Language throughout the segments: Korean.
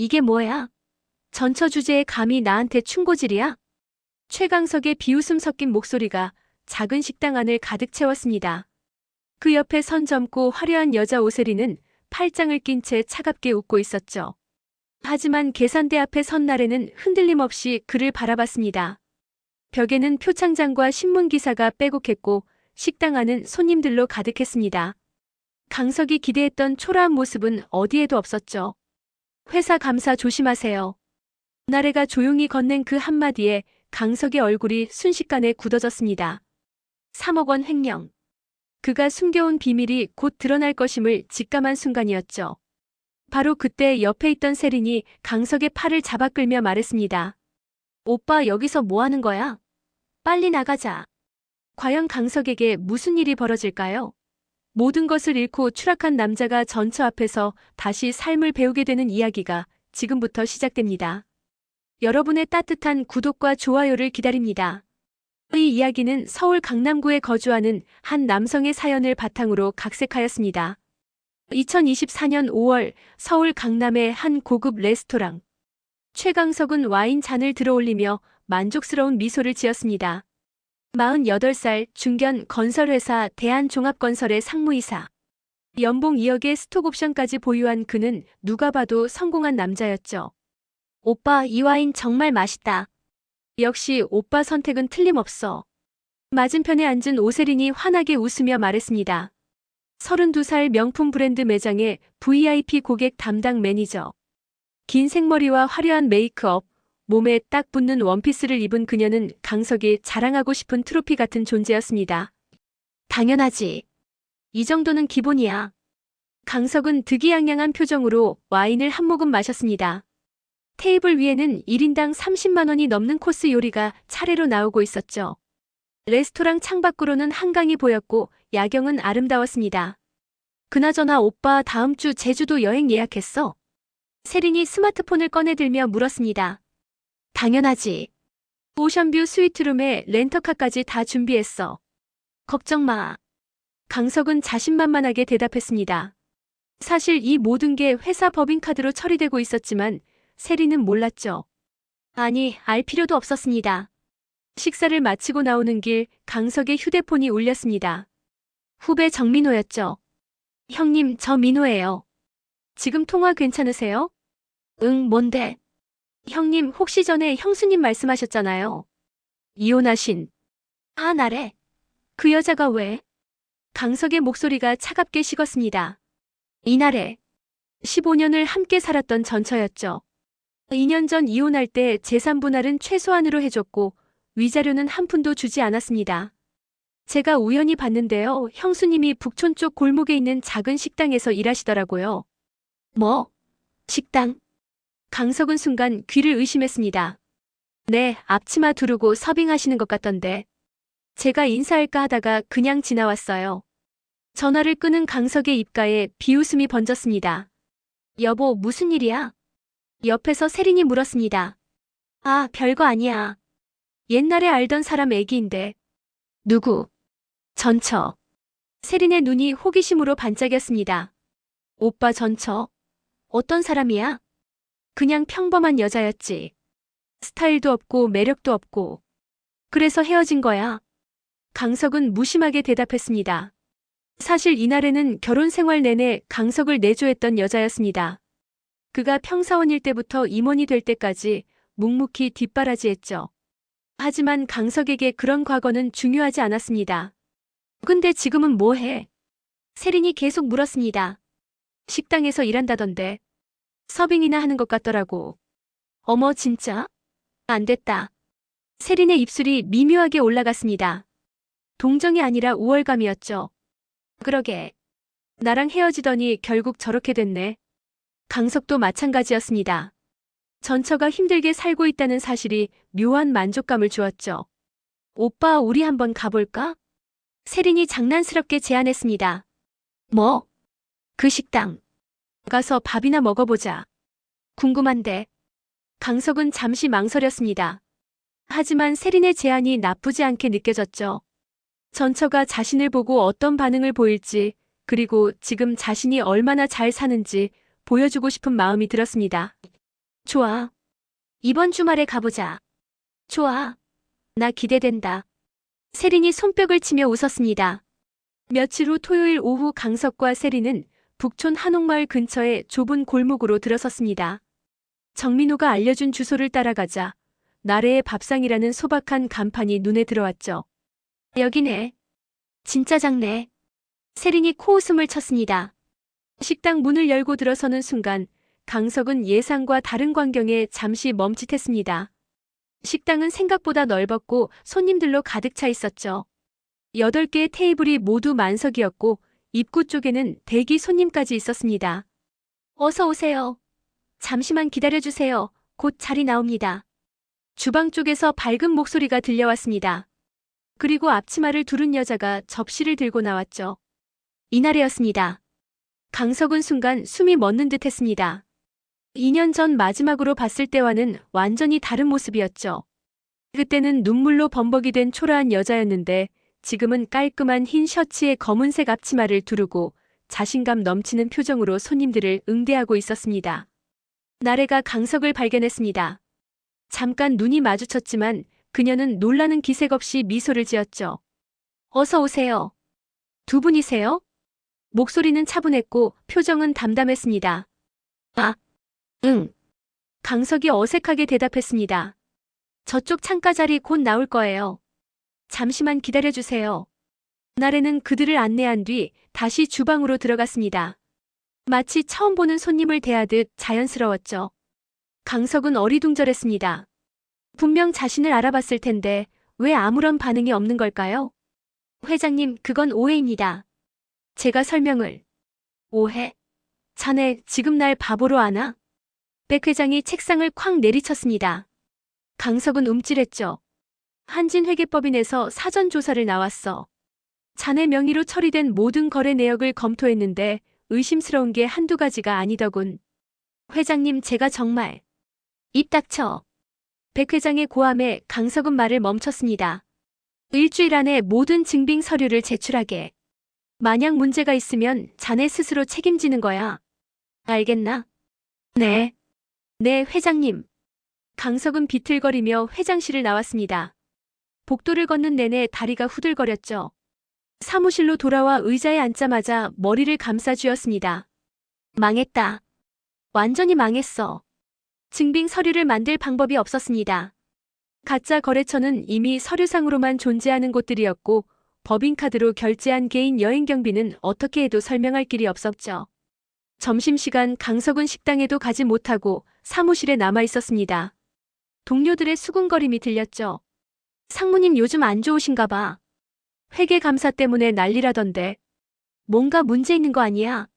이게 뭐야? 전처 주제에 감히 나한테 충고질이야? 최강석의 비웃음 섞인 목소리가 작은 식당 안을 가득 채웠습니다. 그 옆에 선 젊고 화려한 여자 오세리는 팔짱을 낀 채 차갑게 웃고 있었죠. 하지만 계산대 앞에 선 나래는 흔들림 없이 그를 바라봤습니다. 벽에는 표창장과 신문기사가 빼곡했고 식당 안은 손님들로 가득했습니다. 강석이 기대했던 초라한 모습은 어디에도 없었죠. 회사 감사 조심하세요. 나래가 조용히 건넨 그 한마디에 강석의 얼굴이 순식간에 굳어졌습니다. 3억 원 횡령. 그가 숨겨온 비밀이 곧 드러날 것임을 직감한 순간이었죠. 바로 그때 옆에 있던 세린이 강석의 팔을 잡아 끌며 말했습니다. 오빠 여기서 뭐 하는 거야? 빨리 나가자. 과연 강석에게 무슨 일이 벌어질까요? 모든 것을 잃고 추락한 남자가 전처 앞에서 다시 삶을 배우게 되는 이야기가 지금부터 시작됩니다. 여러분의 따뜻한 구독과 좋아요를 기다립니다. 이 이야기는 서울 강남구에 거주하는 한 남성의 사연을 바탕으로 각색하였습니다. 2024년 5월 서울 강남의 한 고급 레스토랑. 최강석은 와인 잔을 들어올리며 만족스러운 미소를 지었습니다. 48살 중견 건설회사 대한종합건설의 상무이사. 연봉 2억의 스톡옵션까지 보유한 그는 누가 봐도 성공한 남자였죠. 오빠 이 와인 정말 맛있다. 역시 오빠 선택은 틀림없어. 맞은편에 앉은 오세린이 환하게 웃으며 말했습니다. 32살 명품 브랜드 매장의 VIP 고객 담당 매니저. 긴 생머리와 화려한 메이크업, 몸에 딱 붙는 원피스를 입은 그녀는 강석이 자랑하고 싶은 트로피 같은 존재였습니다. 당연하지. 이 정도는 기본이야. 강석은 득이양양한 표정으로 와인을 한 모금 마셨습니다. 테이블 위에는 1인당 30만 원이 넘는 코스 요리가 차례로 나오고 있었죠. 레스토랑 창밖으로는 한강이 보였고 야경은 아름다웠습니다. 그나저나 오빠 다음 주 제주도 여행 예약했어? 세린이 스마트폰을 꺼내들며 물었습니다. 당연하지. 오션뷰 스위트룸에 렌터카까지 다 준비했어. 걱정 마. 강석은 자신만만하게 대답했습니다. 사실 이 모든 게 회사 법인카드로 처리되고 있었지만 세린은 몰랐죠. 아니, 알 필요도 없었습니다. 식사를 마치고 나오는 길 강석의 휴대폰이 울렸습니다. 후배 정민호였죠. 형님, 저 민호예요. 지금 통화 괜찮으세요? 응, 뭔데? 형님, 혹시 전에 형수님 말씀하셨잖아요. 이혼하신. 아, 나래. 그 여자가 왜? 강석의 목소리가 차갑게 식었습니다. 이날에 15년을 함께 살았던 전처였죠. 2년 전 이혼할 때 재산 분할은 최소한으로 해줬고 위자료는 한 푼도 주지 않았습니다. 제가 우연히 봤는데요. 형수님이 북촌 쪽 골목에 있는 작은 식당에서 일하시더라고요. 뭐? 식당? 강석은 순간 귀를 의심했습니다. 네, 앞치마 두르고 서빙하시는 것 같던데. 제가 인사할까 하다가 그냥 지나왔어요. 전화를 끄는 강석의 입가에 비웃음이 번졌습니다. 여보, 무슨 일이야? 옆에서 세린이 물었습니다. 아, 별거 아니야. 옛날에 알던 사람 애기인데. 누구? 전처. 세린의 눈이 호기심으로 반짝였습니다. 오빠 전처? 어떤 사람이야? 그냥 평범한 여자였지. 스타일도 없고 매력도 없고. 그래서 헤어진 거야. 강석은 무심하게 대답했습니다. 사실 이날에는 결혼 생활 내내 강석을 내조했던 여자였습니다. 그가 평사원일 때부터 임원이 될 때까지 묵묵히 뒷바라지했죠. 하지만 강석에게 그런 과거는 중요하지 않았습니다. 근데 지금은 뭐 해? 세린이 계속 물었습니다. 식당에서 일한다던데. 서빙이나 하는 것 같더라고. 어머, 진짜? 안 됐다. 세린의 입술이 미묘하게 올라갔습니다. 동정이 아니라 우월감이었죠. 그러게. 나랑 헤어지더니 결국 저렇게 됐네. 강석도 마찬가지였습니다. 전처가 힘들게 살고 있다는 사실이 묘한 만족감을 주었죠. 오빠, 우리 한번 가볼까? 세린이 장난스럽게 제안했습니다. 뭐? 그 식당. 가서 밥이나 먹어보자. 궁금한데. 강석은 잠시 망설였습니다. 하지만 세린의 제안이 나쁘지 않게 느껴졌죠. 전처가 자신을 보고 어떤 반응을 보일지, 그리고 지금 자신이 얼마나 잘 사는지 보여주고 싶은 마음이 들었습니다. 좋아. 이번 주말에 가보자. 좋아. 나 기대된다. 세린이 손뼉을 치며 웃었습니다. 며칠 후 토요일 오후 강석과 세린은 북촌 한옥마을 근처의 좁은 골목으로 들어섰습니다. 정민호가 알려준 주소를 따라가자 나래의 밥상이라는 소박한 간판이 눈에 들어왔죠. 여기네. 진짜 작네. 세린이 코웃음을 쳤습니다. 식당 문을 열고 들어서는 순간 강석은 예상과 다른 광경에 잠시 멈칫했습니다. 식당은 생각보다 넓었고 손님들로 가득 차 있었죠. 8개의 테이블이 모두 만석이었고 입구 쪽에는 대기 손님까지 있었습니다. 어서 오세요. 잠시만 기다려주세요. 곧 자리 나옵니다. 주방 쪽에서 밝은 목소리가 들려왔습니다. 그리고 앞치마를 두른 여자가 접시를 들고 나왔죠. 이날이었습니다. 강석은 순간 숨이 멎는 듯 했습니다. 2년 전 마지막으로 봤을 때와는 완전히 다른 모습이었죠. 그때는 눈물로 범벅이 된 초라한 여자였는데 지금은 깔끔한 흰 셔츠에 검은색 앞치마를 두르고 자신감 넘치는 표정으로 손님들을 응대하고 있었습니다. 나래가 강석을 발견했습니다. 잠깐 눈이 마주쳤지만 그녀는 놀라는 기색 없이 미소를 지었죠. 어서 오세요. 두 분이세요? 목소리는 차분했고 표정은 담담했습니다. 아, 응. 강석이 어색하게 대답했습니다. 저쪽 창가 자리 곧 나올 거예요. 잠시만 기다려주세요. 나래는 그들을 안내한 뒤 다시 주방으로 들어갔습니다. 마치 처음 보는 손님을 대하듯 자연스러웠죠. 강석은 어리둥절했습니다. 분명 자신을 알아봤을 텐데 왜 아무런 반응이 없는 걸까요? 회장님, 그건 오해입니다. 제가 설명을. 오해? 자네 지금 날 바보로 아나? 백 회장이 책상을 쾅 내리쳤습니다. 강석은 움찔했죠. 한진회계법인에서 사전조사를 나왔어. 자네 명의로 처리된 모든 거래 내역을 검토했는데 의심스러운 게 한두 가지가 아니더군. 회장님, 제가 정말. 입 닥쳐. 백 회장의 고함에 강석은 말을 멈췄습니다. 일주일 안에 모든 증빙 서류를 제출하게. 만약 문제가 있으면 자네 스스로 책임지는 거야. 알겠나? 네. 네, 회장님. 강석은 비틀거리며 회장실을 나왔습니다. 복도를 걷는 내내 다리가 후들거렸죠. 사무실로 돌아와 의자에 앉자마자 머리를 감싸쥐었습니다. 망했다. 완전히 망했어. 증빙 서류를 만들 방법이 없었습니다. 가짜 거래처는 이미 서류상으로만 존재하는 곳들이었고 법인카드로 결제한 개인 여행 경비는 어떻게 해도 설명할 길이 없었죠. 점심시간 강석은 식당에도 가지 못하고 사무실에 남아 있었습니다. 동료들의 수군거림이 들렸죠. 상무님 요즘 안 좋으신가 봐. 회계감사 때문에 난리라던데. 뭔가 문제 있는 거 아니야?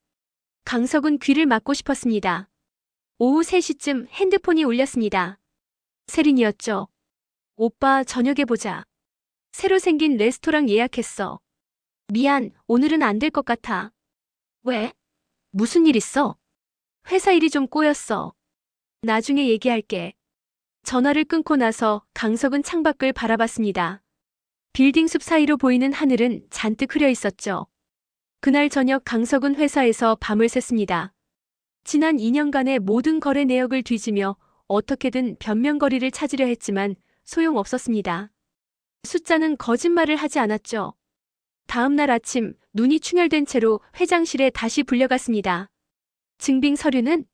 강석은 귀를 막고 싶었습니다. 오후 3시쯤 핸드폰이 울렸습니다. 세린이었죠. 오빠, 저녁에 보자. 새로 생긴 레스토랑 예약했어. 미안, 오늘은 안 될 것 같아. 왜? 무슨 일 있어? 회사 일이 좀 꼬였어. 나중에 얘기할게. 전화를 끊고 나서 강석은 창밖을 바라봤습니다. 빌딩 숲 사이로 보이는 하늘은 잔뜩 흐려 있었죠. 그날 저녁 강석은 회사에서 밤을 샜습니다. 지난 2년간의 모든 거래 내역을 뒤지며 어떻게든 변명거리를 찾으려 했지만 소용없었습니다. 숫자는 거짓말을 하지 않았죠. 다음 날 아침 눈이 충혈된 채로 회장실에 다시 불려갔습니다. 증빙 서류는?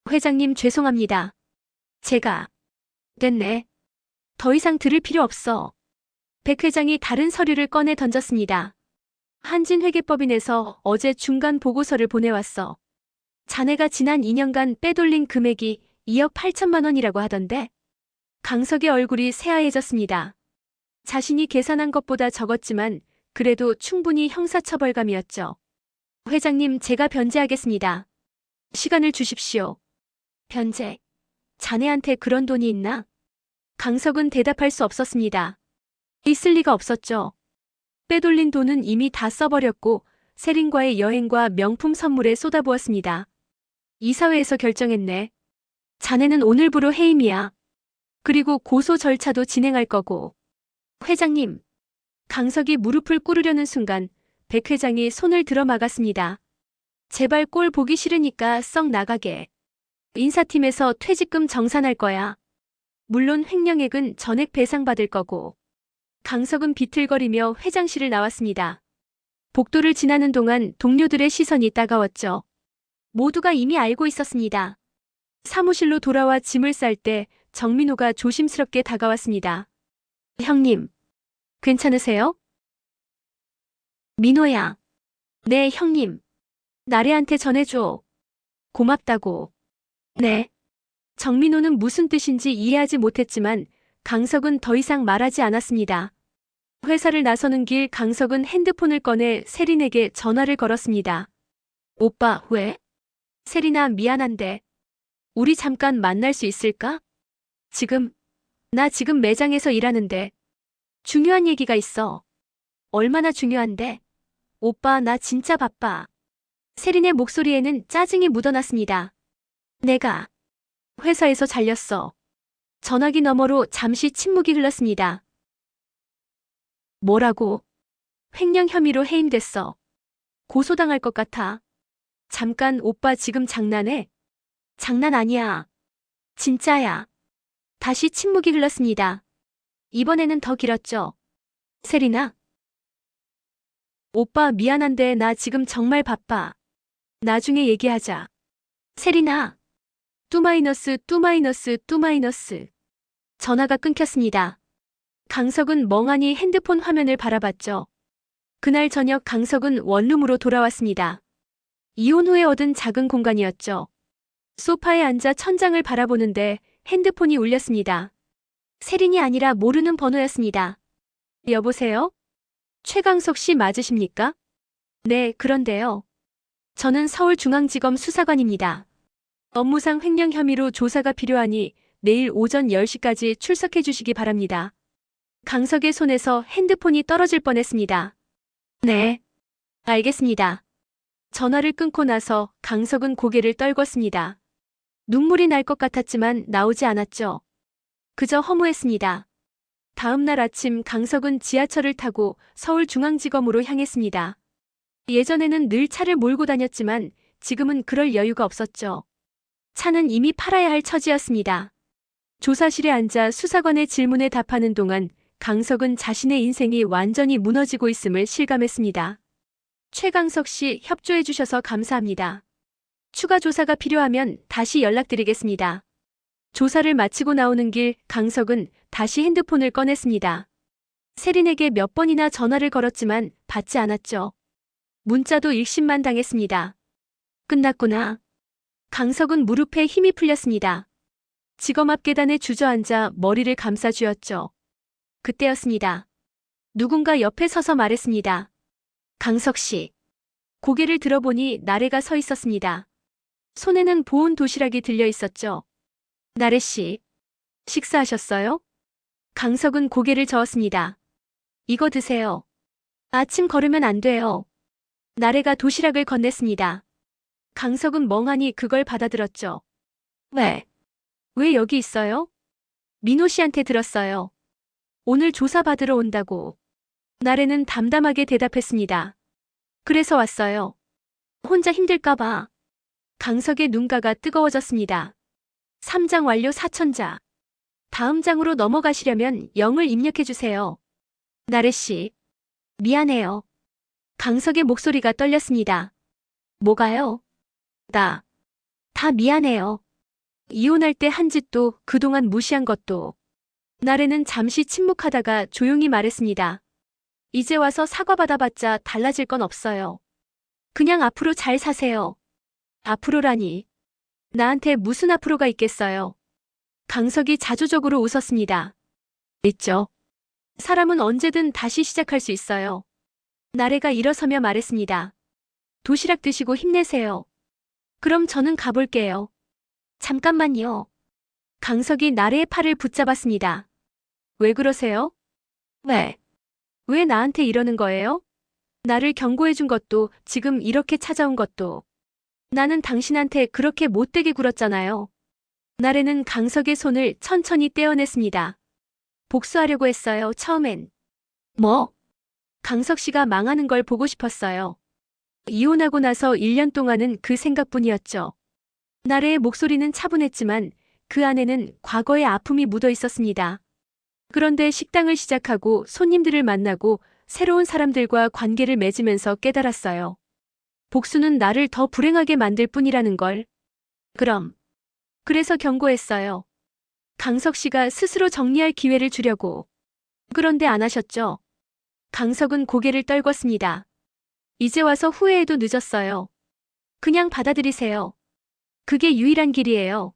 회장님, 죄송합니다. 제가. 됐네. 더 이상 들을 필요 없어. 백 회장이 다른 서류를 꺼내 던졌습니다. 한진회계법인에서 어제 중간 보고서를 보내왔어. 자네가 지난 2년간 빼돌린 금액이 2억 8천만 원이라고 하던데. 강석의 얼굴이 새하얘졌습니다. 자신이 계산한 것보다 적었지만 그래도 충분히 형사처벌감이었죠. 회장님, 제가 변제하겠습니다. 시간을 주십시오. 변제? 자네한테 그런 돈이 있나? 강석은 대답할 수 없었습니다. 있을 리가 없었죠. 빼돌린 돈은 이미 다 써버렸고 세린과의 여행과 명품 선물에 쏟아부었습니다. 이사회에서 결정했네. 자네는 오늘부로 해임이야. 그리고 고소 절차도 진행할 거고. 회장님. 강석이 무릎을 꿇으려는 순간 백 회장이 손을 들어 막았습니다. 제발 꼴 보기 싫으니까 썩 나가게. 인사팀에서 퇴직금 정산할 거야. 물론 횡령액은 전액 배상받을 거고. 강석은 비틀거리며 회장실을 나왔습니다. 복도를 지나는 동안 동료들의 시선이 따가웠죠. 모두가 이미 알고 있었습니다. 사무실로 돌아와 짐을 쌀 때 정민호가 조심스럽게 다가왔습니다. 형님, 괜찮으세요? 민호야. 네, 형님. 나래한테 전해줘. 고맙다고. 네. 정민호는 무슨 뜻인지 이해하지 못했지만 강석은 더 이상 말하지 않았습니다. 회사를 나서는 길 강석은 핸드폰을 꺼내 세린에게 전화를 걸었습니다. 오빠, 왜? 세린아, 미안한데. 우리 잠깐 만날 수 있을까? 나 지금 매장에서 일하는데. 중요한 얘기가 있어. 얼마나 중요한데? 오빠, 나 진짜 바빠. 세린의 목소리에는 짜증이 묻어났습니다. 내가 회사에서 잘렸어. 전화기 너머로 잠시 침묵이 흘렀습니다. 뭐라고? 횡령 혐의로 해임됐어. 고소당할 것 같아. 잠깐, 오빠 지금 장난해? 장난 아니야. 진짜야. 다시 침묵이 흘렀습니다. 이번에는 더 길었죠. 세린아? 오빠 미안한데 나 지금 정말 바빠. 나중에 얘기하자. 세린아. 뚜마이너스. 전화가 끊겼습니다. 강석은 멍하니 핸드폰 화면을 바라봤죠. 그날 저녁 강석은 원룸으로 돌아왔습니다. 이혼 후에 얻은 작은 공간이었죠. 소파에 앉아 천장을 바라보는데 핸드폰이 울렸습니다. 세린이 아니라 모르는 번호였습니다. 여보세요? 최강석 씨 맞으십니까? 네, 그런데요. 저는 서울중앙지검 수사관입니다. 업무상 횡령 혐의로 조사가 필요하니 내일 오전 10시까지 출석해 주시기 바랍니다. 강석의 손에서 핸드폰이 떨어질 뻔했습니다. 네, 알겠습니다. 전화를 끊고 나서 강석은 고개를 떨궜습니다. 눈물이 날 것 같았지만 나오지 않았죠. 그저 허무했습니다. 다음 날 아침 강석은 지하철을 타고 서울중앙지검으로 향했습니다. 예전에는 늘 차를 몰고 다녔지만 지금은 그럴 여유가 없었죠. 차는 이미 팔아야 할 처지였습니다. 조사실에 앉아 수사관의 질문에 답하는 동안 강석은 자신의 인생이 완전히 무너지고 있음을 실감했습니다. 최강석 씨, 협조해 주셔서 감사합니다. 추가 조사가 필요하면 다시 연락드리겠습니다. 조사를 마치고 나오는 길 강석은 다시 핸드폰을 꺼냈습니다. 세린에게 몇 번이나 전화를 걸었지만 받지 않았죠. 문자도 읽심만 당했습니다. 끝났구나. 강석은 무릎에 힘이 풀렸습니다. 지검 앞 계단에 주저앉아 머리를 감싸쥐었죠. 그때였습니다. 누군가 옆에 서서 말했습니다. 강석 씨. 고개를 들어보니 나래가 서 있었습니다. 손에는 보온 도시락이 들려 있었죠. 나래 씨. 식사하셨어요? 강석은 고개를 저었습니다. 이거 드세요. 아침 거르면 안 돼요. 나래가 도시락을 건넸습니다. 강석은 멍하니 그걸 받아들었죠. 왜 여기 있어요? 민호 씨한테 들었어요. 오늘 조사받으러 온다고. 나래는 담담하게 대답했습니다. 그래서 왔어요. 혼자 힘들까봐. 강석의 눈가가 뜨거워졌습니다. 3장 완료 사천자. 다음 장으로 넘어가시려면 0을 입력해주세요. 나래 씨. 미안해요. 강석의 목소리가 떨렸습니다. 뭐가요? 다 미안해요. 이혼할 때 한 짓도 그동안 무시한 것도. 나래는 잠시 침묵하다가 조용히 말했습니다. 이제 와서 사과받아봤자 달라질 건 없어요. 그냥 앞으로 잘 사세요. 앞으로라니. 나한테 무슨 앞으로가 있겠어요. 강석이 자조적으로 웃었습니다. 있죠. 사람은 언제든 다시 시작할 수 있어요. 나래가 일어서며 말했습니다. 도시락 드시고 힘내세요. 그럼 저는 가볼게요. 잠깐만요. 강석이 나래의 팔을 붙잡았습니다. 왜 그러세요? 왜 나한테 이러는 거예요? 나를 경고해준 것도 지금 이렇게 찾아온 것도. 나는 당신한테 그렇게 못되게 굴었잖아요. 나래는 강석의 손을 천천히 떼어냈습니다. 복수하려고 했어요, 처음엔. 뭐? 강석 씨가 망하는 걸 보고 싶었어요. 이혼하고 나서 1년 동안은 그 생각뿐이었죠. 나래의 목소리는 차분했지만 그 안에는 과거의 아픔이 묻어 있었습니다. 그런데 식당을 시작하고 손님들을 만나고 새로운 사람들과 관계를 맺으면서 깨달았어요. 복수는 나를 더 불행하게 만들 뿐이라는 걸. 그래서 경고했어요. 강석 씨가 스스로 정리할 기회를 주려고. 그런데 안 하셨죠? 강석은 고개를 떨궜습니다. 이제 와서 후회해도 늦었어요. 그냥 받아들이세요. 그게 유일한 길이에요.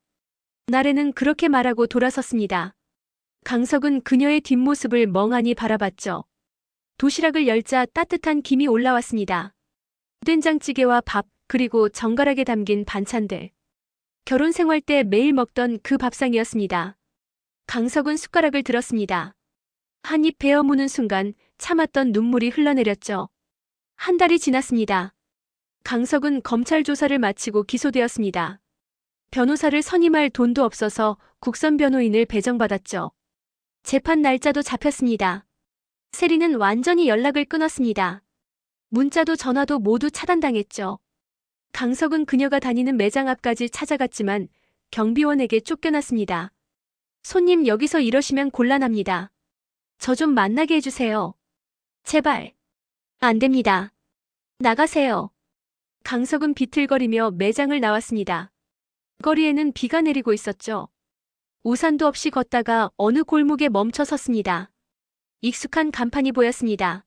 나래는 그렇게 말하고 돌아섰습니다. 강석은 그녀의 뒷모습을 멍하니 바라봤죠. 도시락을 열자 따뜻한 김이 올라왔습니다. 된장찌개와 밥, 그리고 정갈하게 담긴 반찬들. 결혼 생활 때 매일 먹던 그 밥상이었습니다. 강석은 숟가락을 들었습니다. 한 입 베어 무는 순간 참았던 눈물이 흘러내렸죠. 한 달이 지났습니다. 강석은 검찰 조사를 마치고 기소되었습니다. 변호사를 선임할 돈도 없어서 국선 변호인을 배정받았죠. 재판 날짜도 잡혔습니다. 세리는 완전히 연락을 끊었습니다. 문자도 전화도 모두 차단당했죠. 강석은 그녀가 다니는 매장 앞까지 찾아갔지만 경비원에게 쫓겨났습니다. 손님 여기서 이러시면 곤란합니다. 저 좀 만나게 해주세요. 제발. 안 됩니다. 나가세요. 강석은 비틀거리며 매장을 나왔습니다. 거리에는 비가 내리고 있었죠. 우산도 없이 걷다가 어느 골목에 멈춰 섰습니다. 익숙한 간판이 보였습니다.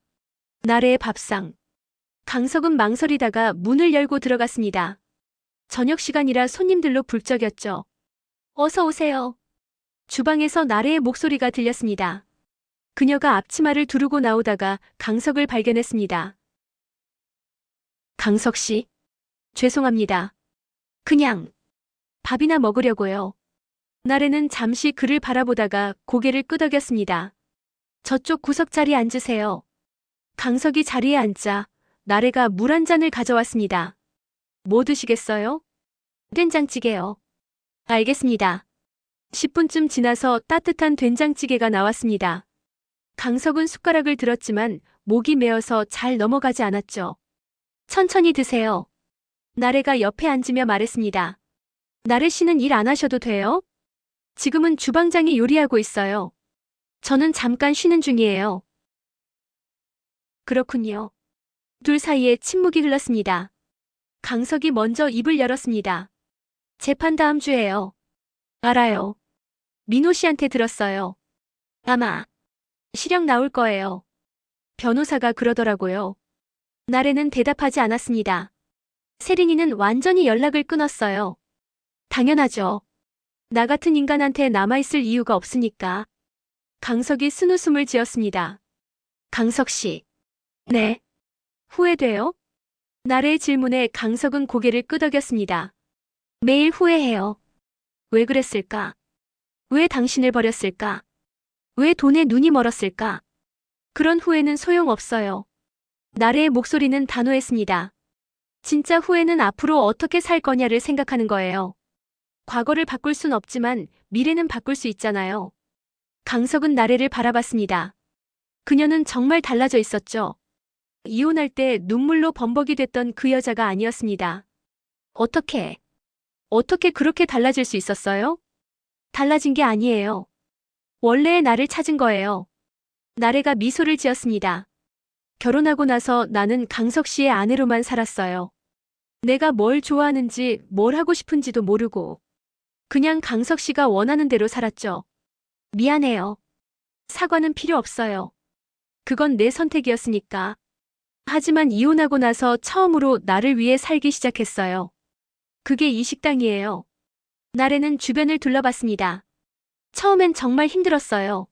나래의 밥상. 강석은 망설이다가 문을 열고 들어갔습니다. 저녁 시간이라 손님들로 불쩍였죠. 어서 오세요. 주방에서 나래의 목소리가 들렸습니다. 그녀가 앞치마를 두르고 나오다가 강석을 발견했습니다. 강석 씨, 죄송합니다. 그냥 밥이나 먹으려고요. 나래는 잠시 그를 바라보다가 고개를 끄덕였습니다. 저쪽 구석 자리에 앉으세요. 강석이 자리에 앉자 나래가 물 한 잔을 가져왔습니다. 뭐 드시겠어요? 된장찌개요. 알겠습니다. 10분쯤 지나서 따뜻한 된장찌개가 나왔습니다. 강석은 숟가락을 들었지만 목이 메어서 잘 넘어가지 않았죠. 천천히 드세요. 나래가 옆에 앉으며 말했습니다. 나래 씨는 일 안 하셔도 돼요? 지금은 주방장이 요리하고 있어요. 저는 잠깐 쉬는 중이에요. 그렇군요. 둘 사이에 침묵이 흘렀습니다. 강석이 먼저 입을 열었습니다. 재판 다음 주에요. 알아요. 민호 씨한테 들었어요. 아마 실형 나올 거예요. 변호사가 그러더라고요. 나래는 대답하지 않았습니다. 세린이는 완전히 연락을 끊었어요. 당연하죠. 나 같은 인간한테 남아있을 이유가 없으니까. 강석이 쓴웃음을 지었습니다. 강석 씨. 네. 후회돼요? 나래의 질문에 강석은 고개를 끄덕였습니다. 매일 후회해요. 왜 그랬을까? 왜 당신을 버렸을까? 왜 돈에 눈이 멀었을까? 그런 후회는 소용없어요. 나래의 목소리는 단호했습니다. 진짜 후회는 앞으로 어떻게 살 거냐를 생각하는 거예요. 과거를 바꿀 순 없지만 미래는 바꿀 수 있잖아요. 강석은 나래를 바라봤습니다. 그녀는 정말 달라져 있었죠. 이혼할 때 눈물로 범벅이 됐던 그 여자가 아니었습니다. 어떻게 그렇게 달라질 수 있었어요? 달라진 게 아니에요. 원래의 나를 찾은 거예요. 나래가 미소를 지었습니다. 결혼하고 나서 나는 강석 씨의 아내로만 살았어요. 내가 뭘 좋아하는지 뭘 하고 싶은지도 모르고 그냥 강석 씨가 원하는 대로 살았죠. 미안해요. 사과는 필요 없어요. 그건 내 선택이었으니까. 하지만 이혼하고 나서 처음으로 나를 위해 살기 시작했어요. 그게 이 식당이에요. 나래는 주변을 둘러봤습니다. 처음엔 정말 힘들었어요.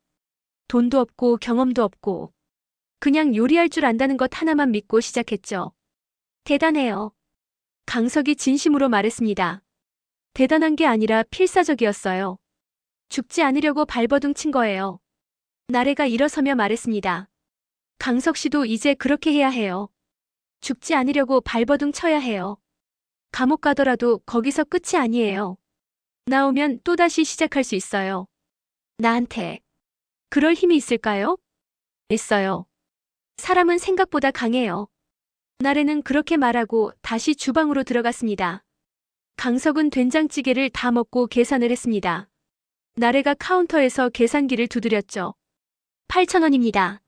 돈도 없고 경험도 없고 그냥 요리할 줄 안다는 것 하나만 믿고 시작했죠. 대단해요. 강석이 진심으로 말했습니다. 대단한 게 아니라 필사적이었어요. 죽지 않으려고 발버둥 친 거예요. 나래가 일어서며 말했습니다. 강석 씨도 이제 그렇게 해야 해요. 죽지 않으려고 발버둥 쳐야 해요. 감옥 가더라도 거기서 끝이 아니에요. 나오면 또다시 시작할 수 있어요. 나한테 그럴 힘이 있을까요? 있어요. 사람은 생각보다 강해요. 나래는 그렇게 말하고 다시 주방으로 들어갔습니다. 강석은 된장찌개를 다 먹고 계산을 했습니다. 나래가 카운터에서 계산기를 두드렸죠. 8,000원입니다.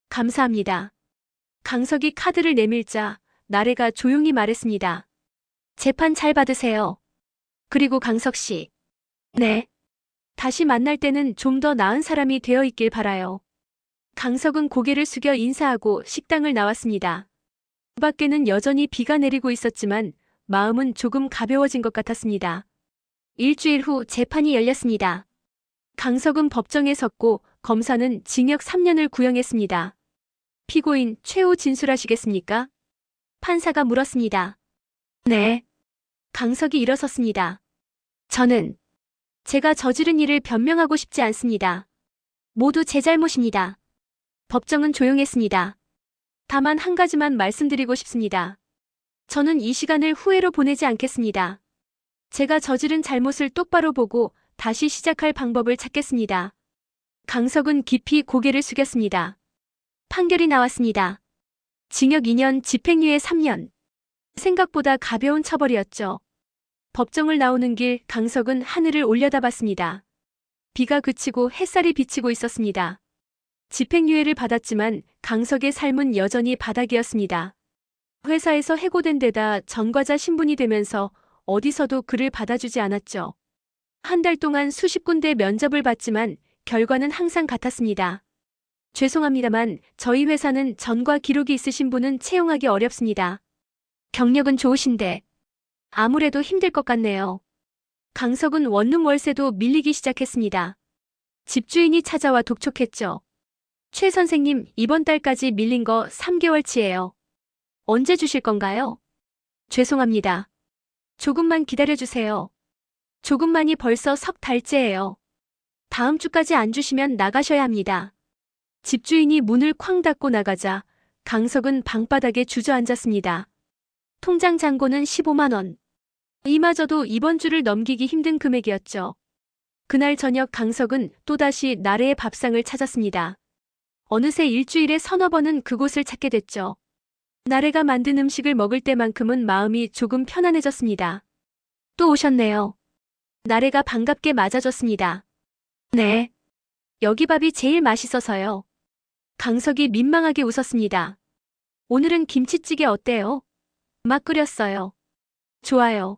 감사합니다. 강석이 카드를 내밀자 나래가 조용히 말했습니다. 재판 잘 받으세요. 그리고 강석 씨. 네. 다시 만날 때는 좀 더 나은 사람이 되어 있길 바라요. 강석은 고개를 숙여 인사하고 식당을 나왔습니다. 그 밖에는 여전히 비가 내리고 있었지만 마음은 조금 가벼워진 것 같았습니다. 일주일 후 재판이 열렸습니다. 강석은 법정에 섰고 검사는 징역 3년을 구형했습니다. 피고인 최후 진술하시겠습니까? 판사가 물었습니다. 네. 강석이 일어섰습니다. 저는 제가 저지른 일을 변명하고 싶지 않습니다. 모두 제 잘못입니다. 법정은 조용했습니다. 다만 한 가지만 말씀드리고 싶습니다. 저는 이 시간을 후회로 보내지 않겠습니다. 제가 저지른 잘못을 똑바로 보고 다시 시작할 방법을 찾겠습니다. 강석은 깊이 고개를 숙였습니다. 판결이 나왔습니다. 징역 2년, 집행유예 3년. 생각보다 가벼운 처벌이었죠. 법정을 나오는 길 강석은 하늘을 올려다봤습니다. 비가 그치고 햇살이 비치고 있었습니다. 집행유예를 받았지만 강석의 삶은 여전히 바닥이었습니다. 회사에서 해고된 데다 전과자 신분이 되면서 어디서도 그를 받아주지 않았죠. 한 달 동안 수십 군데 면접을 봤지만 결과는 항상 같았습니다. 죄송합니다만 저희 회사는 전과 기록이 있으신 분은 채용하기 어렵습니다. 경력은 좋으신데 아무래도 힘들 것 같네요. 강석은 원룸 월세도 밀리기 시작했습니다. 집주인이 찾아와 독촉했죠. 최 선생님, 이번 달까지 밀린 거 3개월치예요. 언제 주실 건가요? 죄송합니다. 조금만 기다려주세요. 조금만이 벌써 석 달째예요. 다음 주까지 안 주시면 나가셔야 합니다. 집주인이 문을 쾅 닫고 나가자 강석은 방바닥에 주저앉았습니다. 통장 잔고는 15만 원. 이마저도 이번 주를 넘기기 힘든 금액이었죠. 그날 저녁 강석은 또다시 나래의 밥상을 찾았습니다. 어느새 일주일에 서너 번은 그곳을 찾게 됐죠. 나래가 만든 음식을 먹을 때만큼은 마음이 조금 편안해졌습니다. 또 오셨네요. 나래가 반갑게 맞아줬습니다. 네. 여기 밥이 제일 맛있어서요. 강석이 민망하게 웃었습니다. 오늘은 김치찌개 어때요? 막 끓였어요. 좋아요.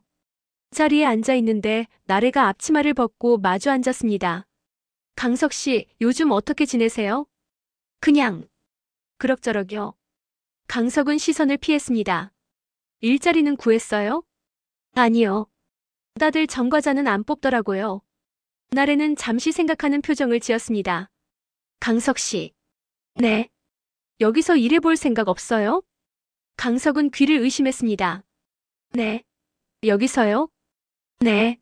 자리에 앉아 있는데 나래가 앞치마를 벗고 마주 앉았습니다. 강석 씨, 요즘 어떻게 지내세요? 그냥. 그럭저럭요. 강석은 시선을 피했습니다. 일자리는 구했어요? 아니요. 다들 전과자는 안 뽑더라고요. 나래는 잠시 생각하는 표정을 지었습니다. 강석 씨. 네. 여기서 일해볼 생각 없어요? 강석은 귀를 의심했습니다. 네. 여기서요? 네.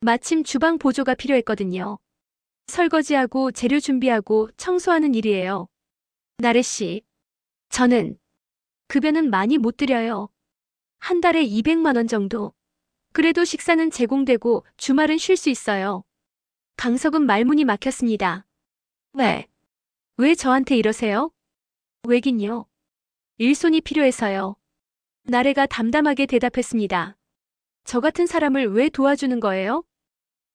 마침 주방 보조가 필요했거든요. 설거지하고 재료 준비하고 청소하는 일이에요. 나래 씨. 저는 급여는 많이 못 드려요. 한 달에 200만 원 정도. 그래도 식사는 제공되고 주말은 쉴 수 있어요. 강석은 말문이 막혔습니다. 왜? 왜 저한테 이러세요? 왜긴요? 일손이 필요해서요. 나래가 담담하게 대답했습니다. 저 같은 사람을 왜 도와주는 거예요?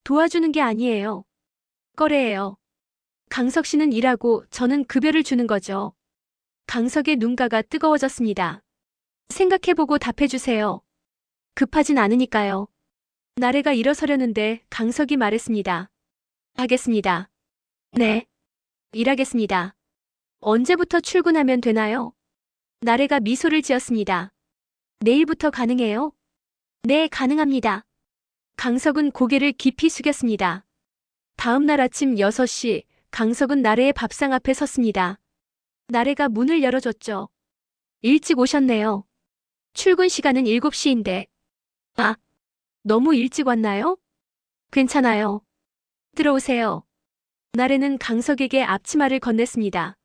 도와주는 게 아니에요. 거래예요. 강석 씨는 일하고 저는 급여를 주는 거죠. 강석의 눈가가 뜨거워졌습니다. 생각해보고 답해주세요. 급하진 않으니까요. 나래가 일어서려는데 강석이 말했습니다. 하겠습니다. 네. 일하겠습니다. 언제부터 출근하면 되나요? 나래가 미소를 지었습니다. 내일부터 가능해요? 네, 가능합니다. 강석은 고개를 깊이 숙였습니다. 다음 날 아침 6시, 강석은 나래의 밥상 앞에 섰습니다. 나래가 문을 열어줬죠. 일찍 오셨네요. 출근 시간은 7시인데. 아, 너무 일찍 왔나요? 괜찮아요. 들어오세요. 나래는 강석에게 앞치마를 건넸습니다.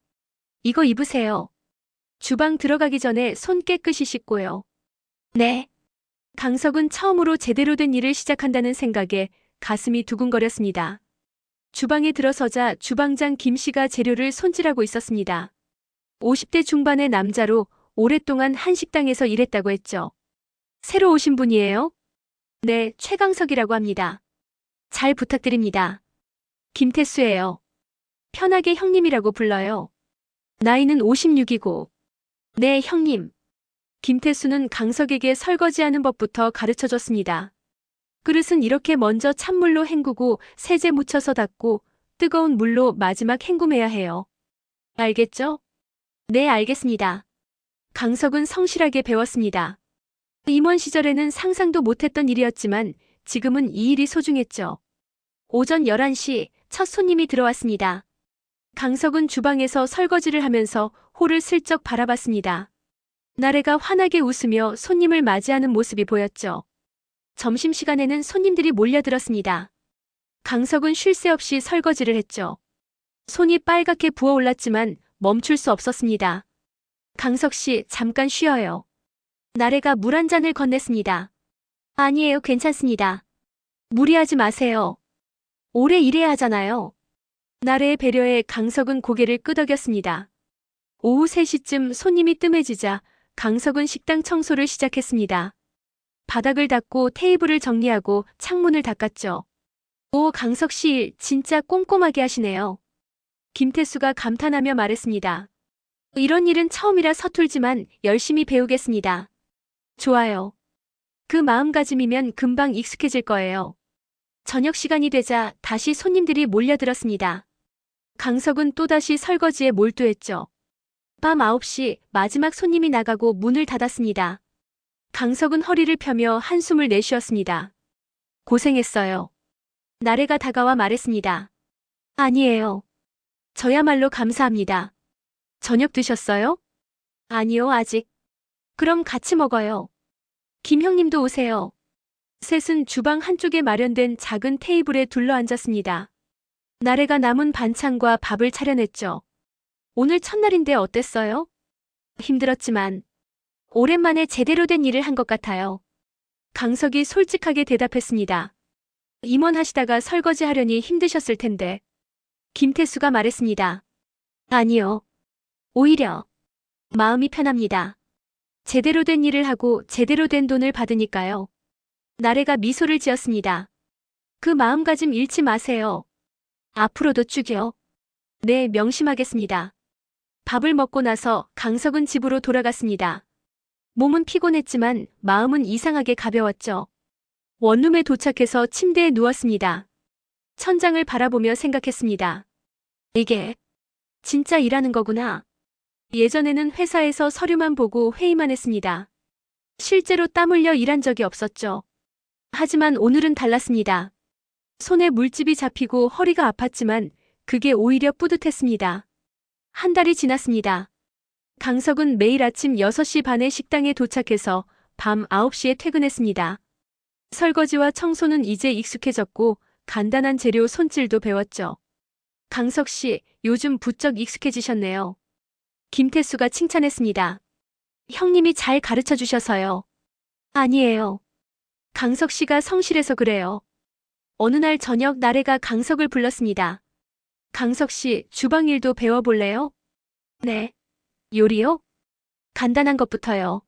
이거 입으세요. 주방 들어가기 전에 손 깨끗이 씻고요. 네. 강석은 처음으로 제대로 된 일을 시작한다는 생각에 가슴이 두근거렸습니다. 주방에 들어서자 주방장 김씨가 재료를 손질하고 있었습니다. 50대 중반의 남자로 오랫동안 한 식당에서 일했다고 했죠. 새로 오신 분이에요? 네, 최강석이라고 합니다. 잘 부탁드립니다. 김태수예요. 편하게 형님이라고 불러요. 나이는 56이고. 네, 형님. 김태수는 강석에게 설거지하는 법부터 가르쳐 줬습니다. 그릇은 이렇게 먼저 찬물로 헹구고 세제 묻혀서 닦고 뜨거운 물로 마지막 헹굼해야 해요. 알겠죠? 네, 알겠습니다. 강석은 성실하게 배웠습니다. 임원 시절에는 상상도 못했던 일이었지만 지금은 이 일이 소중했죠. 오전 11시 첫 손님이 들어왔습니다. 강석은 주방에서 설거지를 하면서 홀을 슬쩍 바라봤습니다. 나래가 환하게 웃으며 손님을 맞이하는 모습이 보였죠. 점심시간에는 손님들이 몰려들었습니다. 강석은 쉴 새 없이 설거지를 했죠. 손이 빨갛게 부어올랐지만 멈출 수 없었습니다. 강석 씨, 잠깐 쉬어요. 나래가 물 한 잔을 건넸습니다. 아니에요, 괜찮습니다. 무리하지 마세요. 오래 일해야 하잖아요. 나래의 배려에 강석은 고개를 끄덕였습니다. 오후 3시쯤 손님이 뜸해지자 강석은 식당 청소를 시작했습니다. 바닥을 닦고 테이블을 정리하고 창문을 닦았죠. 오, 강석 씨 일 진짜 꼼꼼하게 하시네요. 김태수가 감탄하며 말했습니다. 이런 일은 처음이라 서툴지만 열심히 배우겠습니다. 좋아요. 그 마음가짐이면 금방 익숙해질 거예요. 저녁 시간이 되자 다시 손님들이 몰려들었습니다. 강석은 또다시 설거지에 몰두했죠. 밤 9시 마지막 손님이 나가고 문을 닫았습니다. 강석은 허리를 펴며 한숨을 내쉬었습니다. 고생했어요. 나래가 다가와 말했습니다. 아니에요. 저야말로 감사합니다. 저녁 드셨어요? 아니요, 아직. 그럼 같이 먹어요. 김 형님도 오세요. 셋은 주방 한쪽에 마련된 작은 테이블에 둘러앉았습니다. 나래가 남은 반찬과 밥을 차려냈죠. 오늘 첫날인데 어땠어요? 힘들었지만 오랜만에 제대로 된 일을 한 것 같아요. 강석이 솔직하게 대답했습니다. 임원하시다가 설거지하려니 힘드셨을 텐데. 김태수가 말했습니다. 아니요. 오히려 마음이 편합니다. 제대로 된 일을 하고 제대로 된 돈을 받으니까요. 나래가 미소를 지었습니다. 그 마음가짐 잃지 마세요. 앞으로도 쭉이요. 네, 명심하겠습니다. 밥을 먹고 나서 강석은 집으로 돌아갔습니다. 몸은 피곤했지만 마음은 이상하게 가벼웠죠. 원룸에 도착해서 침대에 누웠습니다. 천장을 바라보며 생각했습니다. 이게 진짜 일하는 거구나. 예전에는 회사에서 서류만 보고 회의만 했습니다. 실제로 땀 흘려 일한 적이 없었죠. 하지만 오늘은 달랐습니다. 손에 물집이 잡히고 허리가 아팠지만 그게 오히려 뿌듯했습니다. 한 달이 지났습니다. 강석은 매일 아침 6시 반에 식당에 도착해서 밤 9시에 퇴근했습니다. 설거지와 청소는 이제 익숙해졌고 간단한 재료 손질도 배웠죠. 강석 씨, 요즘 부쩍 익숙해지셨네요. 김태수가 칭찬했습니다. 형님이 잘 가르쳐 주셔서요. 아니에요. 강석 씨가 성실해서 그래요. 어느 날 저녁 나래가 강석을 불렀습니다. 강석 씨, 주방 일도 배워볼래요? 네. 요리요? 간단한 것부터요.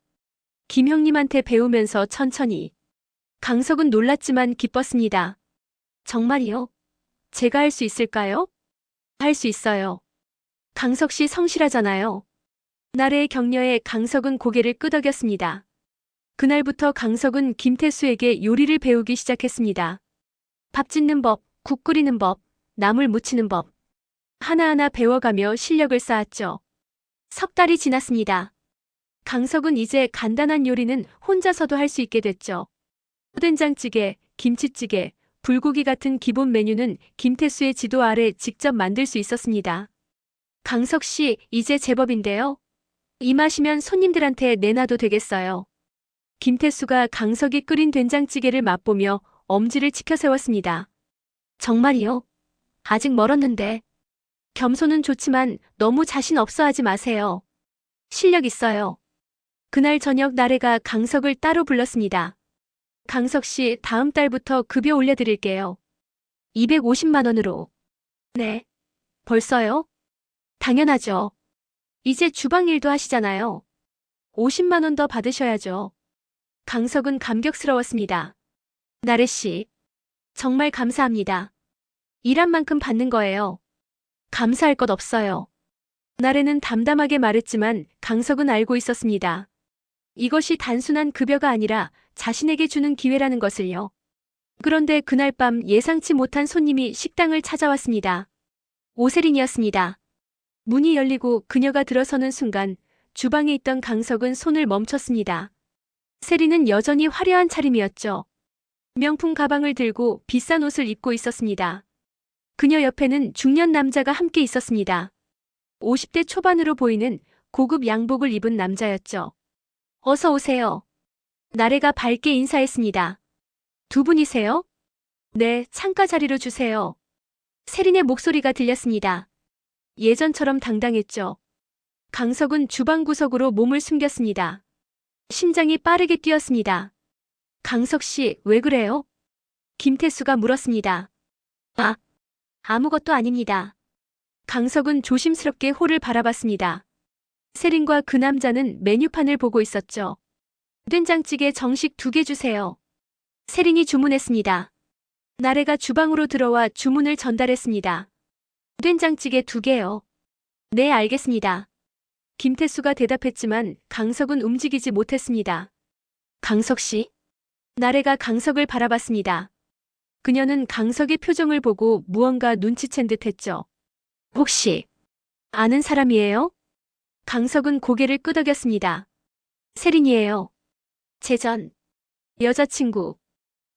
김 형님한테 배우면서 천천히. 강석은 놀랐지만 기뻤습니다. 정말이요? 제가 할 수 있을까요? 할 수 있어요. 강석 씨 성실하잖아요. 나래의 격려에 강석은 고개를 끄덕였습니다. 그날부터 강석은 김태수에게 요리를 배우기 시작했습니다. 밥 짓는 법, 국 끓이는 법, 나물 무치는 법. 하나하나 배워가며 실력을 쌓았죠. 석 달이 지났습니다. 강석은 이제 간단한 요리는 혼자서도 할 수 있게 됐죠. 된장찌개, 김치찌개, 불고기 같은 기본 메뉴는 김태수의 지도 아래 직접 만들 수 있었습니다. 강석 씨, 이제 제법인데요. 이 맛이면 손님들한테 내놔도 되겠어요. 김태수가 강석이 끓인 된장찌개를 맛보며 엄지를 치켜 세웠습니다. 정말이요? 아직 멀었는데. 겸손은 좋지만 너무 자신 없어 하지 마세요. 실력 있어요. 그날 저녁 나래가 강석을 따로 불렀습니다. 강석 씨, 다음 달부터 급여 올려드릴게요. 250만 원으로. 네. 벌써요? 당연하죠. 이제 주방 일도 하시잖아요. 50만 원 더 받으셔야죠. 강석은 감격스러웠습니다. 나래 씨, 정말 감사합니다. 일한 만큼 받는 거예요. 감사할 것 없어요. 나래는 담담하게 말했지만 강석은 알고 있었습니다. 이것이 단순한 급여가 아니라 자신에게 주는 기회라는 것을요. 그런데 그날 밤 예상치 못한 손님이 식당을 찾아왔습니다. 오세린이었습니다. 문이 열리고 그녀가 들어서는 순간 주방에 있던 강석은 손을 멈췄습니다. 세린은 여전히 화려한 차림이었죠. 명품 가방을 들고 비싼 옷을 입고 있었습니다. 그녀 옆에는 중년 남자가 함께 있었습니다. 50대 초반으로 보이는 고급 양복을 입은 남자였죠. 어서 오세요. 나래가 밝게 인사했습니다. 두 분이세요? 네, 창가 자리로 주세요. 세린의 목소리가 들렸습니다. 예전처럼 당당했죠. 강석은 주방 구석으로 몸을 숨겼습니다. 심장이 빠르게 뛰었습니다. 강석 씨, 왜 그래요? 김태수가 물었습니다. 아무것도 아닙니다. 강석은 조심스럽게 홀을 바라봤습니다. 세린과 그 남자는 메뉴판을 보고 있었죠. 된장찌개 정식 2개 주세요. 세린이 주문했습니다. 나래가 주방으로 들어와 주문을 전달했습니다. 된장찌개 2개요. 네, 알겠습니다. 김태수가 대답했지만 강석은 움직이지 못했습니다. 강석 씨? 나래가 강석을 바라봤습니다. 그녀는 강석의 표정을 보고 무언가 눈치챈 듯 했죠. 혹시 아는 사람이에요? 강석은 고개를 끄덕였습니다. 세린이에요. 제 여자친구.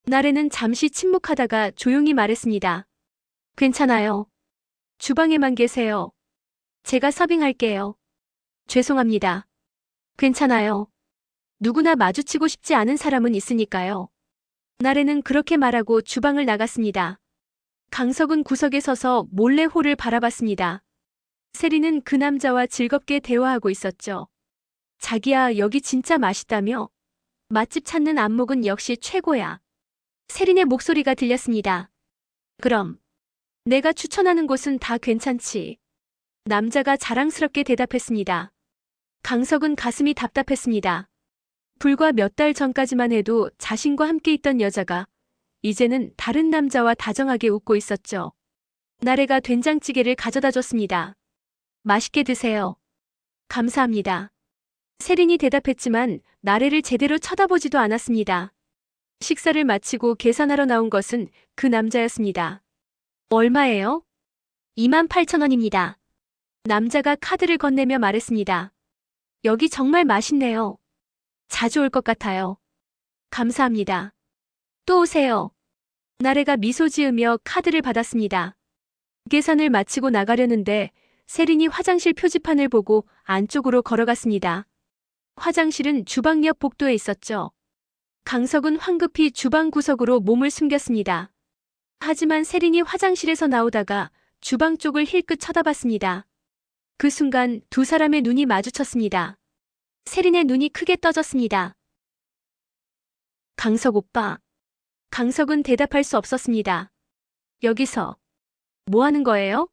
나래는 잠시 침묵하다가 조용히 말했습니다. 괜찮아요. 주방에만 계세요. 제가 서빙할게요. 죄송합니다. 괜찮아요. 누구나 마주치고 싶지 않은 사람은 있으니까요. 나래는 그렇게 말하고 주방을 나갔습니다. 강석은 구석에 서서 몰래 홀을 바라봤습니다. 세린은 그 남자와 즐겁게 대화하고 있었죠. 자기야, 여기 진짜 맛있다며? 맛집 찾는 안목은 역시 최고야. 세린의 목소리가 들렸습니다. 그럼 내가 추천하는 곳은 다 괜찮지. 남자가 자랑스럽게 대답했습니다. 강석은 가슴이 답답했습니다. 불과 몇 달 전까지만 해도 자신과 함께 있던 여자가 이제는 다른 남자와 다정하게 웃고 있었죠. 나래가 된장찌개를 가져다 줬습니다. 맛있게 드세요. 감사합니다. 세린이 대답했지만 나래를 제대로 쳐다보지도 않았습니다. 식사를 마치고 계산하러 나온 것은 그 남자였습니다. 얼마예요? 28,000원입니다. 남자가 카드를 건네며 말했습니다. 여기 정말 맛있네요. 자주 올 것 같아요. 감사합니다. 또 오세요. 나래가 미소 지으며 카드를 받았습니다. 계산을 마치고 나가려는데 세린이 화장실 표지판을 보고 안쪽으로 걸어갔습니다. 화장실은 주방 옆 복도에 있었죠. 강석은 황급히 주방 구석으로 몸을 숨겼습니다. 하지만 세린이 화장실에서 나오다가 주방 쪽을 힐끗 쳐다봤습니다. 그 순간 두 사람의 눈이 마주쳤습니다. 세린의 눈이 크게 떠졌습니다. 강석 오빠. 강석은 대답할 수 없었습니다. 여기서 뭐 하는 거예요?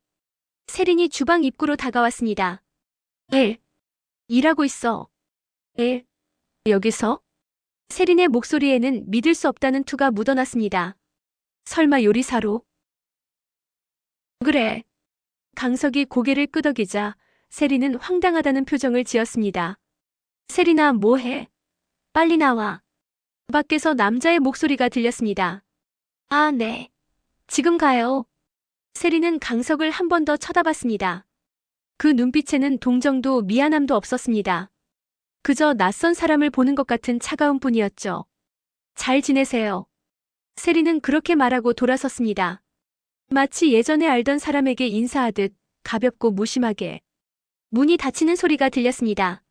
세린이 주방 입구로 다가왔습니다. 일하고 있어. 여기서? 세린의 목소리에는 믿을 수 없다는 투가 묻어났습니다. 설마 요리사로? 그래. 강석이 고개를 끄덕이자 세린은 황당하다는 표정을 지었습니다. 세린아, 뭐해? 빨리 나와. 밖에서 남자의 목소리가 들렸습니다. 아, 네. 지금 가요. 세린은 강석을 한 번 더 쳐다봤습니다. 그 눈빛에는 동정도 미안함도 없었습니다. 그저 낯선 사람을 보는 것 같은 차가운 뿐이었죠. 잘 지내세요. 세린은 그렇게 말하고 돌아섰습니다. 마치 예전에 알던 사람에게 인사하듯 가볍고 무심하게. 문이 닫히는 소리가 들렸습니다.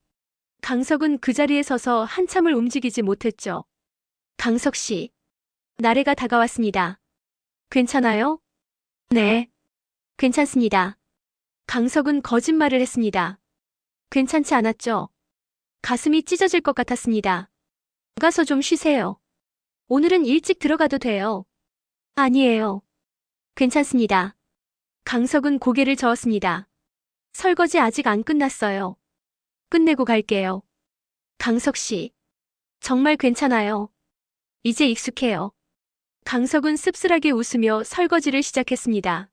강석은 그 자리에 서서 한참을 움직이지 못했죠. 강석 씨. 나래가 다가왔습니다. 괜찮아요? 네. 괜찮습니다. 강석은 거짓말을 했습니다. 괜찮지 않았죠. 가슴이 찢어질 것 같았습니다. 가서 좀 쉬세요. 오늘은 일찍 들어가도 돼요. 아니에요. 괜찮습니다. 강석은 고개를 저었습니다. 설거지 아직 안 끝났어요. 끝내고 갈게요. 강석 씨. 정말 괜찮아요. 이제 익숙해요. 강석은 씁쓸하게 웃으며 설거지를 시작했습니다.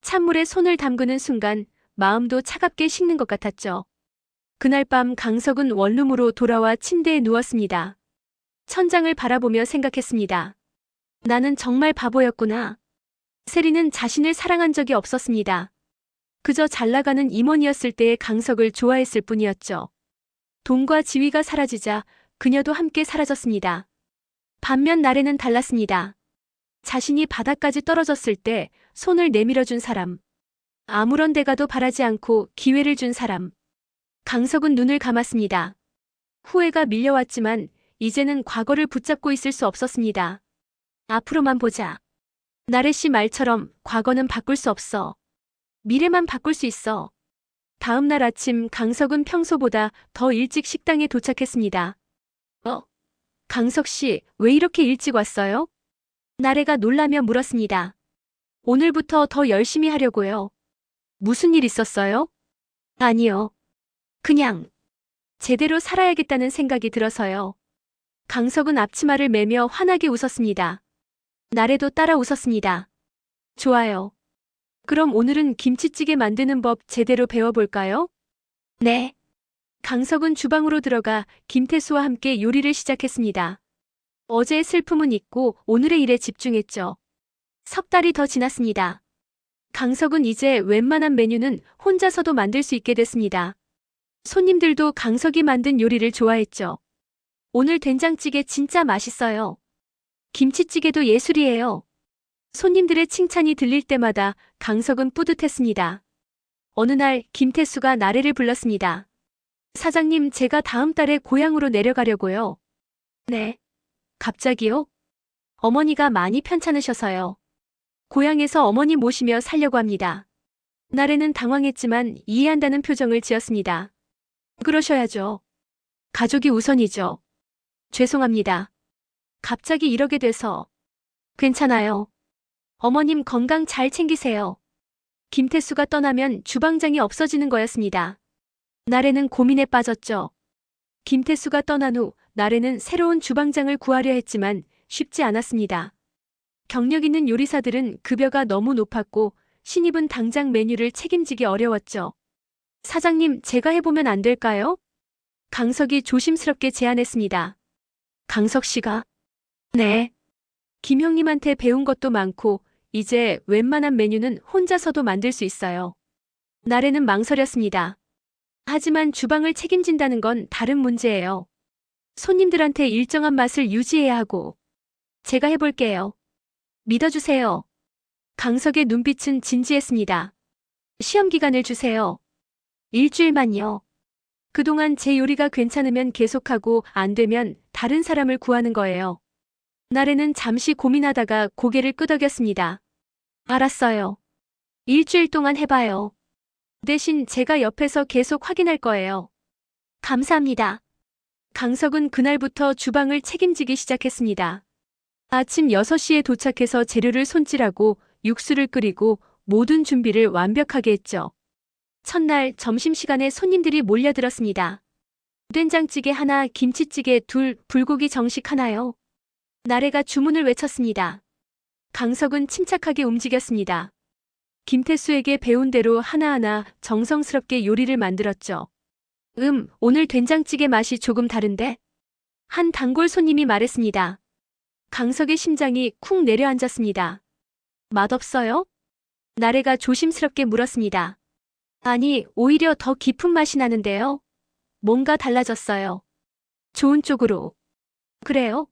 찬물에 손을 담그는 순간 마음도 차갑게 식는 것 같았죠. 그날 밤 강석은 원룸으로 돌아와 침대에 누웠습니다. 천장을 바라보며 생각했습니다. 나는 정말 바보였구나. 세리는 자신을 사랑한 적이 없었습니다. 그저 잘나가는 임원이었을 때의 강석을 좋아했을 뿐이었죠. 돈과 지위가 사라지자 그녀도 함께 사라졌습니다. 반면 나래는 달랐습니다. 자신이 바닥까지 떨어졌을 때 손을 내밀어준 사람. 아무런 대가도 바라지 않고 기회를 준 사람. 강석은 눈을 감았습니다. 후회가 밀려왔지만 이제는 과거를 붙잡고 있을 수 없었습니다. 앞으로만 보자. 나래 씨 말처럼 과거는 바꿀 수 없어. 미래만 바꿀 수 있어. 다음 날 아침 강석은 평소보다 더 일찍 식당에 도착했습니다. 강석 씨, 왜 이렇게 일찍 왔어요? 나래가 놀라며 물었습니다. 오늘부터 더 열심히 하려고요. 무슨 일 있었어요? 아니요. 그냥 제대로 살아야겠다는 생각이 들어서요. 강석은 앞치마를 매며 환하게 웃었습니다. 나래도 따라 웃었습니다. 좋아요. 그럼 오늘은 김치찌개 만드는 법 제대로 배워볼까요? 네. 강석은 주방으로 들어가 김태수와 함께 요리를 시작했습니다. 어제의 슬픔은 잊고 오늘의 일에 집중했죠. 석 달이 더 지났습니다. 강석은 이제 웬만한 메뉴는 혼자서도 만들 수 있게 됐습니다. 손님들도 강석이 만든 요리를 좋아했죠. 오늘 된장찌개 진짜 맛있어요. 김치찌개도 예술이에요. 손님들의 칭찬이 들릴 때마다 강석은 뿌듯했습니다. 어느 날 김태수가 나래를 불렀습니다. 사장님, 제가 다음 달에 고향으로 내려가려고요. 네. 갑자기요? 어머니가 많이 편찮으셔서요. 고향에서 어머니 모시며 살려고 합니다. 나래는 당황했지만 이해한다는 표정을 지었습니다. 그러셔야죠. 가족이 우선이죠. 죄송합니다. 갑자기 이러게 돼서. 괜찮아요. 어머님 건강 잘 챙기세요. 김태수가 떠나면 주방장이 없어지는 거였습니다. 나래는 고민에 빠졌죠. 김태수가 떠난 후 나래는 새로운 주방장을 구하려 했지만 쉽지 않았습니다. 경력 있는 요리사들은 급여가 너무 높았고 신입은 당장 메뉴를 책임지기 어려웠죠. 사장님, 제가 해보면 안 될까요? 강석이 조심스럽게 제안했습니다. 강석 씨가? 네. 김 형님한테 배운 것도 많고 이제 웬만한 메뉴는 혼자서도 만들 수 있어요. 나래는 망설였습니다. 하지만 주방을 책임진다는 건 다른 문제예요. 손님들한테 일정한 맛을 유지해야 하고. 제가 해볼게요. 믿어주세요. 강석의 눈빛은 진지했습니다. 시험 기간을 주세요. 일주일만요. 그동안 제 요리가 괜찮으면 계속하고 안 되면 다른 사람을 구하는 거예요. 나래는 잠시 고민하다가 고개를 끄덕였습니다. 알았어요. 일주일 동안 해봐요. 대신 제가 옆에서 계속 확인할 거예요. 감사합니다. 강석은 그날부터 주방을 책임지기 시작했습니다. 아침 6시에 도착해서 재료를 손질하고 육수를 끓이고 모든 준비를 완벽하게 했죠. 첫날 점심시간에 손님들이 몰려들었습니다. 된장찌개 하나, 김치찌개 둘, 불고기 정식 하나요. 나래가 주문을 외쳤습니다. 강석은 침착하게 움직였습니다. 김태수에게 배운 대로 하나하나 정성스럽게 요리를 만들었죠. 오늘 된장찌개 맛이 조금 다른데? 한 단골 손님이 말했습니다. 강석의 심장이 쿵 내려앉았습니다. 맛없어요? 나래가 조심스럽게 물었습니다. 아니, 오히려 더 깊은 맛이 나는데요. 뭔가 달라졌어요. 좋은 쪽으로. 그래요?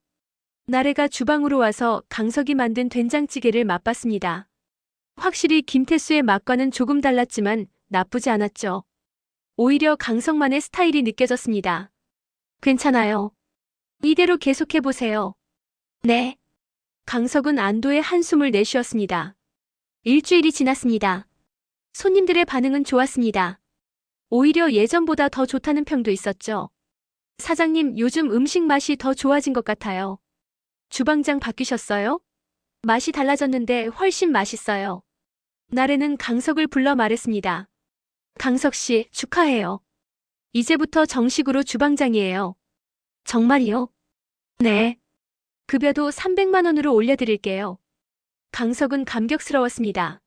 나래가 주방으로 와서 강석이 만든 된장찌개를 맛봤습니다. 확실히 김태수의 맛과는 조금 달랐지만 나쁘지 않았죠. 오히려 강석만의 스타일이 느껴졌습니다. 괜찮아요. 이대로 계속해보세요. 네. 강석은 안도의 한숨을 내쉬었습니다. 일주일이 지났습니다. 손님들의 반응은 좋았습니다. 오히려 예전보다 더 좋다는 평도 있었죠. 사장님, 요즘 음식 맛이 더 좋아진 것 같아요. 주방장 바뀌셨어요? 맛이 달라졌는데 훨씬 맛있어요. 나래는 강석을 불러 말했습니다. 강석 씨, 축하해요. 이제부터 정식으로 주방장이에요. 정말이요? 네. 급여도 300만 원으로 올려드릴게요. 강석은 감격스러웠습니다.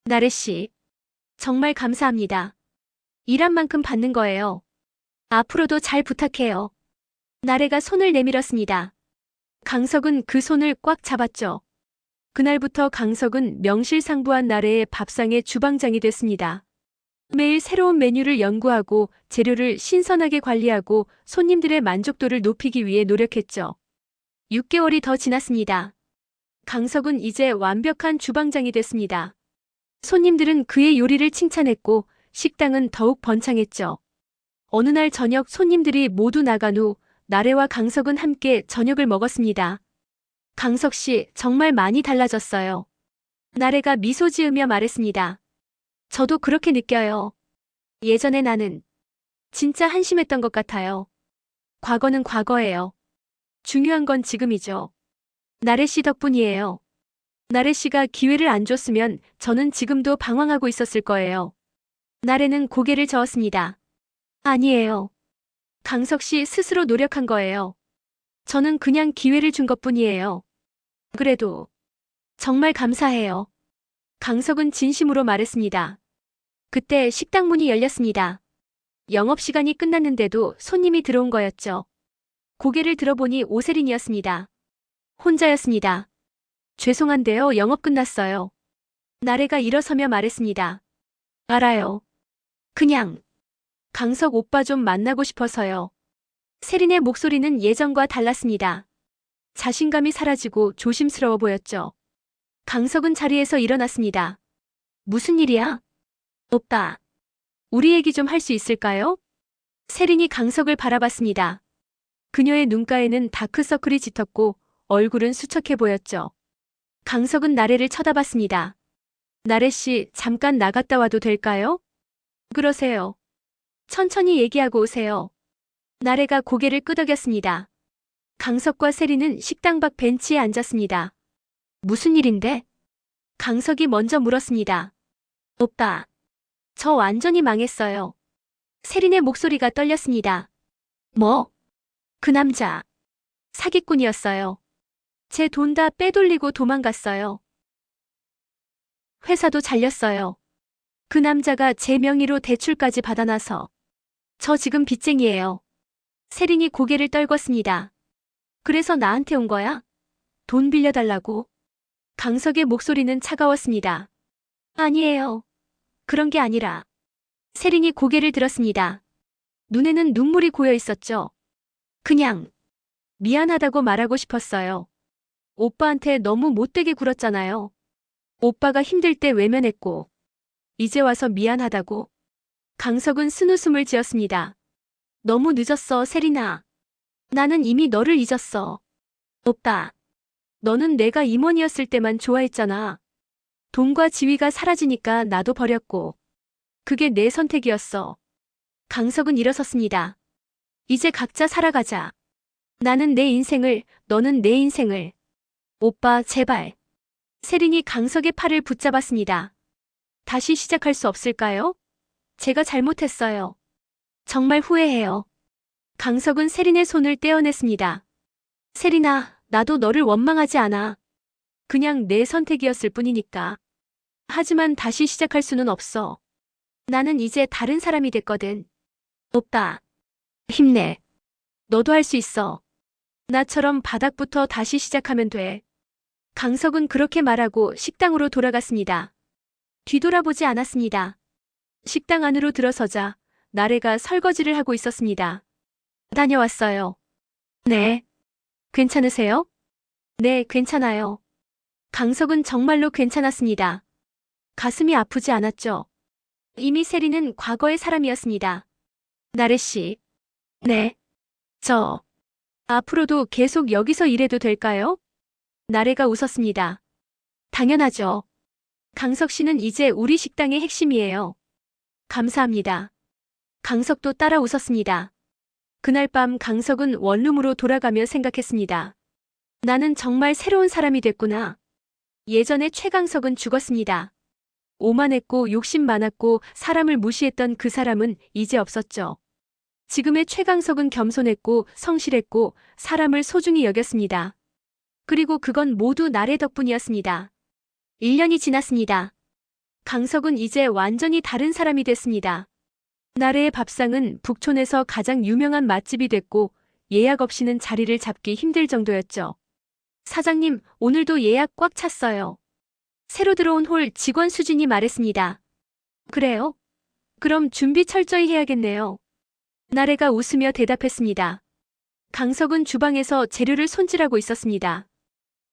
나래 씨, 정말 감사합니다. 일한 만큼 받는 거예요. 앞으로도 잘 부탁해요. 나래가 손을 내밀었습니다. 강석은 그 손을 꽉 잡았죠. 그날부터 강석은 명실상부한 나래의 밥상의 주방장이 됐습니다. 매일 새로운 메뉴를 연구하고 재료를 신선하게 관리하고 손님들의 만족도를 높이기 위해 노력했죠. 6개월이 더 지났습니다. 강석은 이제 완벽한 주방장이 됐습니다. 손님들은 그의 요리를 칭찬했고 식당은 더욱 번창했죠. 어느 날 저녁 손님들이 모두 나간 후 나래와 강석은 함께 저녁을 먹었습니다. 강석 씨, 정말 많이 달라졌어요. 나래가 미소 지으며 말했습니다. 저도 그렇게 느껴요. 예전에 나는 진짜 한심했던 것 같아요. 과거는 과거예요. 중요한 건 지금이죠. 나래 씨 덕분이에요. 나래 씨가 기회를 안 줬으면 저는 지금도 방황하고 있었을 거예요. 나래는 고개를 저었습니다. 아니에요. 강석 씨 스스로 노력한 거예요. 저는 그냥 기회를 준 것뿐이에요. 그래도 정말 감사해요. 강석은 진심으로 말했습니다. 그때 식당 문이 열렸습니다. 영업시간이 끝났는데도 손님이 들어온 거였죠. 고개를 들어보니 오세린이었습니다. 혼자였습니다. 죄송한데요, 영업 끝났어요. 나래가 일어서며 말했습니다. 알아요. 그냥 강석 오빠 좀 만나고 싶어서요. 세린의 목소리는 예전과 달랐습니다. 자신감이 사라지고 조심스러워 보였죠. 강석은 자리에서 일어났습니다. 무슨 일이야? 오빠, 우리 얘기 좀 할 수 있을까요? 세린이 강석을 바라봤습니다. 그녀의 눈가에는 다크서클이 짙었고 얼굴은 수척해 보였죠. 강석은 나래를 쳐다봤습니다. 나래 씨, 잠깐 나갔다 와도 될까요? 그러세요. 천천히 얘기하고 오세요. 나래가 고개를 끄덕였습니다. 강석과 세린은 식당 밖 벤치에 앉았습니다. 무슨 일인데? 강석이 먼저 물었습니다. 오빠, 저 완전히 망했어요. 세린의 목소리가 떨렸습니다. 뭐? 그 남자 사기꾼이었어요. 제 돈 다 빼돌리고 도망갔어요. 회사도 잘렸어요. 그 남자가 제 명의로 대출까지 받아놔서 저 지금 빚쟁이에요. 세린이 고개를 떨궜습니다. 그래서 나한테 온 거야? 돈 빌려달라고? 강석의 목소리는 차가웠습니다. 아니에요. 그런 게 아니라. 세린이 고개를 들었습니다. 눈에는 눈물이 고여 있었죠. 그냥 미안하다고 말하고 싶었어요. 오빠한테 너무 못되게 굴었잖아요. 오빠가 힘들 때 외면했고 이제 와서 미안하다고. 강석은 쓴웃음을 지었습니다. 너무 늦었어, 세린아. 나는 이미 너를 잊었어. 오빠, 너는 내가 임원이었을 때만 좋아했잖아. 돈과 지위가 사라지니까 나도 버렸고. 그게 내 선택이었어. 강석은 일어섰습니다. 이제 각자 살아가자. 나는 내 인생을, 너는 내 인생을. 오빠, 제발. 세린이 강석의 팔을 붙잡았습니다. 다시 시작할 수 없을까요? 제가 잘못했어요. 정말 후회해요. 강석은 세린의 손을 떼어냈습니다. 세린아, 나도 너를 원망하지 않아. 그냥 내 선택이었을 뿐이니까. 하지만 다시 시작할 수는 없어. 나는 이제 다른 사람이 됐거든. 오빠, 힘내. 너도 할 수 있어. 나처럼 바닥부터 다시 시작하면 돼. 강석은 그렇게 말하고 식당으로 돌아갔습니다. 뒤돌아보지 않았습니다. 식당 안으로 들어서자 나래가 설거지를 하고 있었습니다. 다녀왔어요. 네. 괜찮으세요? 네, 괜찮아요. 강석은 정말로 괜찮았습니다. 가슴이 아프지 않았죠. 이미 세린은 과거의 사람이었습니다. 나래 씨. 네. 저 앞으로도 계속 여기서 일해도 될까요? 나래가 웃었습니다. 당연하죠. 강석 씨는 이제 우리 식당의 핵심이에요. 감사합니다. 강석도 따라 웃었습니다. 그날 밤 강석은 원룸으로 돌아가며 생각했습니다. 나는 정말 새로운 사람이 됐구나. 예전에 최강석은 죽었습니다. 오만했고 욕심 많았고 사람을 무시했던 그 사람은 이제 없었죠. 지금의 최강석은 겸손했고 성실했고 사람을 소중히 여겼습니다. 그리고 그건 모두 나래 덕분이었습니다. 1년이 지났습니다. 강석은 이제 완전히 다른 사람이 됐습니다. 나래의 밥상은 북촌에서 가장 유명한 맛집이 됐고 예약 없이는 자리를 잡기 힘들 정도였죠. 사장님, 오늘도 예약 꽉 찼어요. 새로 들어온 홀 직원 수진이 말했습니다. 그래요? 그럼 준비 철저히 해야겠네요. 나래가 웃으며 대답했습니다. 강석은 주방에서 재료를 손질하고 있었습니다.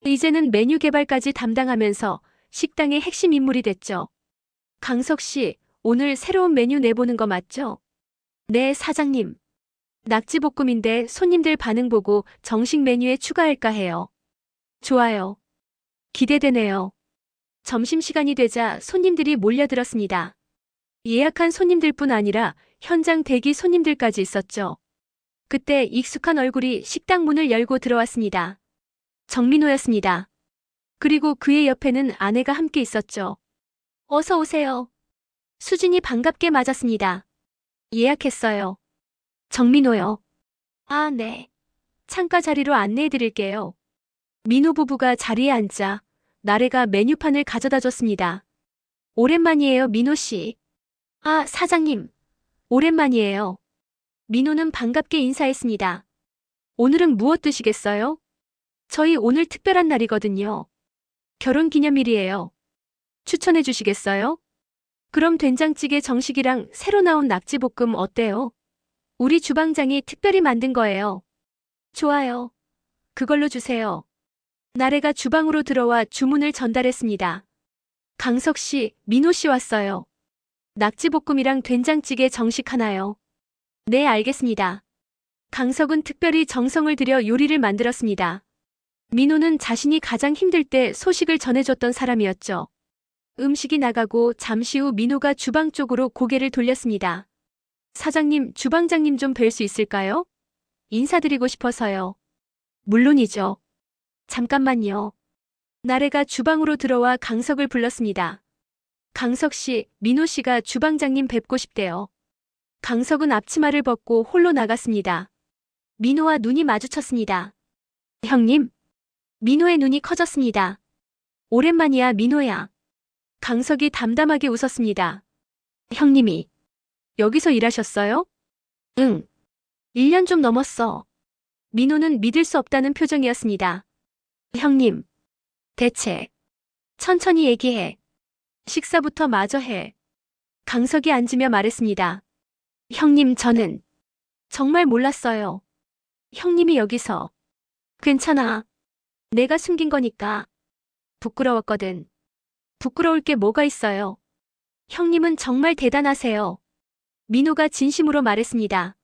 이제는 메뉴 개발까지 담당하면서 식당의 핵심 인물이 됐죠. 강석 씨, 오늘 새로운 메뉴 내보는 거 맞죠? 네, 사장님. 낙지볶음인데 손님들 반응 보고 정식 메뉴에 추가할까 해요. 좋아요. 기대되네요. 점심시간이 되자 손님들이 몰려들었습니다. 예약한 손님들뿐 아니라 현장 대기 손님들까지 있었죠. 그때 익숙한 얼굴이 식당 문을 열고 들어왔습니다. 정민호였습니다. 그리고 그의 옆에는 아내가 함께 있었죠. 어서 오세요. 수진이 반갑게 맞았습니다. 예약했어요. 정민호요. 아, 네. 창가 자리로 안내해 드릴게요. 민호 부부가 자리에 앉자 나래가 메뉴판을 가져다 줬습니다. 오랜만이에요, 민호 씨. 아, 사장님. 오랜만이에요. 민호는 반갑게 인사했습니다. 오늘은 무엇 드시겠어요? 저희 오늘 특별한 날이거든요. 결혼 기념일이에요. 추천해 주시겠어요? 그럼 된장찌개 정식이랑 새로 나온 낙지볶음 어때요? 우리 주방장이 특별히 만든 거예요. 좋아요. 그걸로 주세요. 나래가 주방으로 들어와 주문을 전달했습니다. 강석 씨, 민호 씨 왔어요. 낙지볶음이랑 된장찌개 정식 하나요. 네, 알겠습니다. 강석은 특별히 정성을 들여 요리를 만들었습니다. 민호는 자신이 가장 힘들 때 소식을 전해줬던 사람이었죠. 음식이 나가고 잠시 후 민호가 주방 쪽으로 고개를 돌렸습니다. 사장님, 주방장님 좀 뵐 수 있을까요? 인사드리고 싶어서요. 물론이죠. 잠깐만요. 나래가 주방으로 들어와 강석을 불렀습니다. 강석 씨, 민호 씨가 주방장님 뵙고 싶대요. 강석은 앞치마를 벗고 홀로 나갔습니다. 민호와 눈이 마주쳤습니다. 형님? 민호의 눈이 커졌습니다. 오랜만이야, 민호야. 강석이 담담하게 웃었습니다. 형님이 여기서 일하셨어요? 응. 1년 좀 넘었어. 민호는 믿을 수 없다는 표정이었습니다. 형님. 대체. 천천히 얘기해. 식사부터 마저 해. 강석이 앉으며 말했습니다. 형님, 저는 정말 몰랐어요. 형님이 여기서. 괜찮아. 내가 숨긴 거니까. 부끄러웠거든. 부끄러울 게 뭐가 있어요. 형님은 정말 대단하세요. 민호가 진심으로 말했습니다.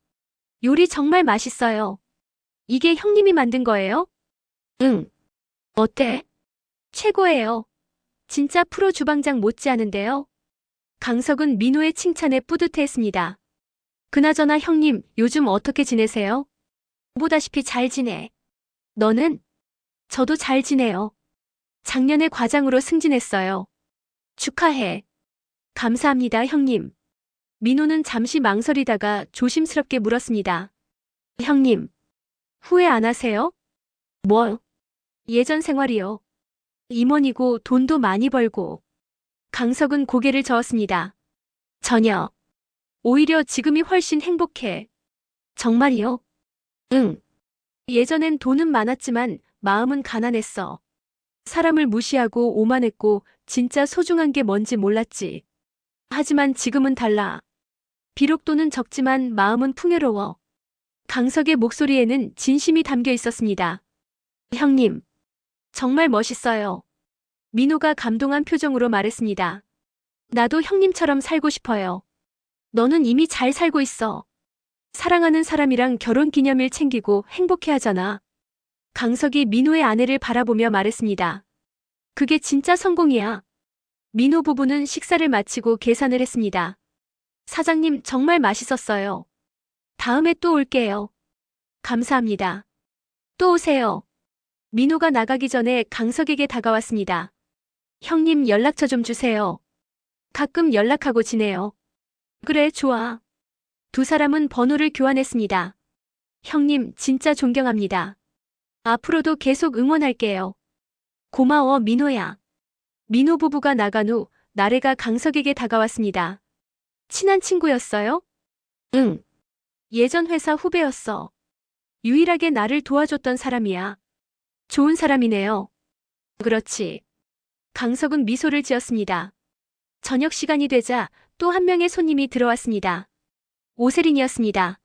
요리 정말 맛있어요. 이게 형님이 만든 거예요? 응. 어때? 최고예요. 진짜 프로 주방장 못지않은데요. 강석은 민호의 칭찬에 뿌듯해했습니다. 그나저나 형님, 요즘 어떻게 지내세요? 보다시피 잘 지내. 너는? 저도 잘 지내요. 작년에 과장으로 승진했어요. 축하해. 감사합니다, 형님. 민호는 잠시 망설이다가 조심스럽게 물었습니다. 형님, 후회 안 하세요? 뭐? 예전 생활이요. 임원이고 돈도 많이 벌고. 강석은 고개를 저었습니다. 전혀. 오히려 지금이 훨씬 행복해. 정말이요? 응. 예전엔 돈은 많았지만 마음은 가난했어. 사람을 무시하고 오만했고 진짜 소중한 게 뭔지 몰랐지. 하지만 지금은 달라. 비록 돈은 적지만 마음은 풍요로워. 강석의 목소리에는 진심이 담겨 있었습니다. 형님, 정말 멋있어요. 민호가 감동한 표정으로 말했습니다. 나도 형님처럼 살고 싶어요. 너는 이미 잘 살고 있어. 사랑하는 사람이랑 결혼 기념일 챙기고 행복해 하잖아. 강석이 민호의 아내를 바라보며 말했습니다. 그게 진짜 성공이야. 민호 부부는 식사를 마치고 계산을 했습니다. 사장님, 정말 맛있었어요. 다음에 또 올게요. 감사합니다. 또 오세요. 민호가 나가기 전에 강석에게 다가왔습니다. 형님, 연락처 좀 주세요. 가끔 연락하고 지내요. 그래, 좋아. 두 사람은 번호를 교환했습니다. 형님, 진짜 존경합니다. 앞으로도 계속 응원할게요. 고마워, 민호야. 민호 부부가 나간 후 나래가 강석에게 다가왔습니다. 친한 친구였어요? 응. 예전 회사 후배였어. 유일하게 나를 도와줬던 사람이야. 좋은 사람이네요. 그렇지. 강석은 미소를 지었습니다. 저녁 시간이 되자 또 한 명의 손님이 들어왔습니다. 오세린이었습니다.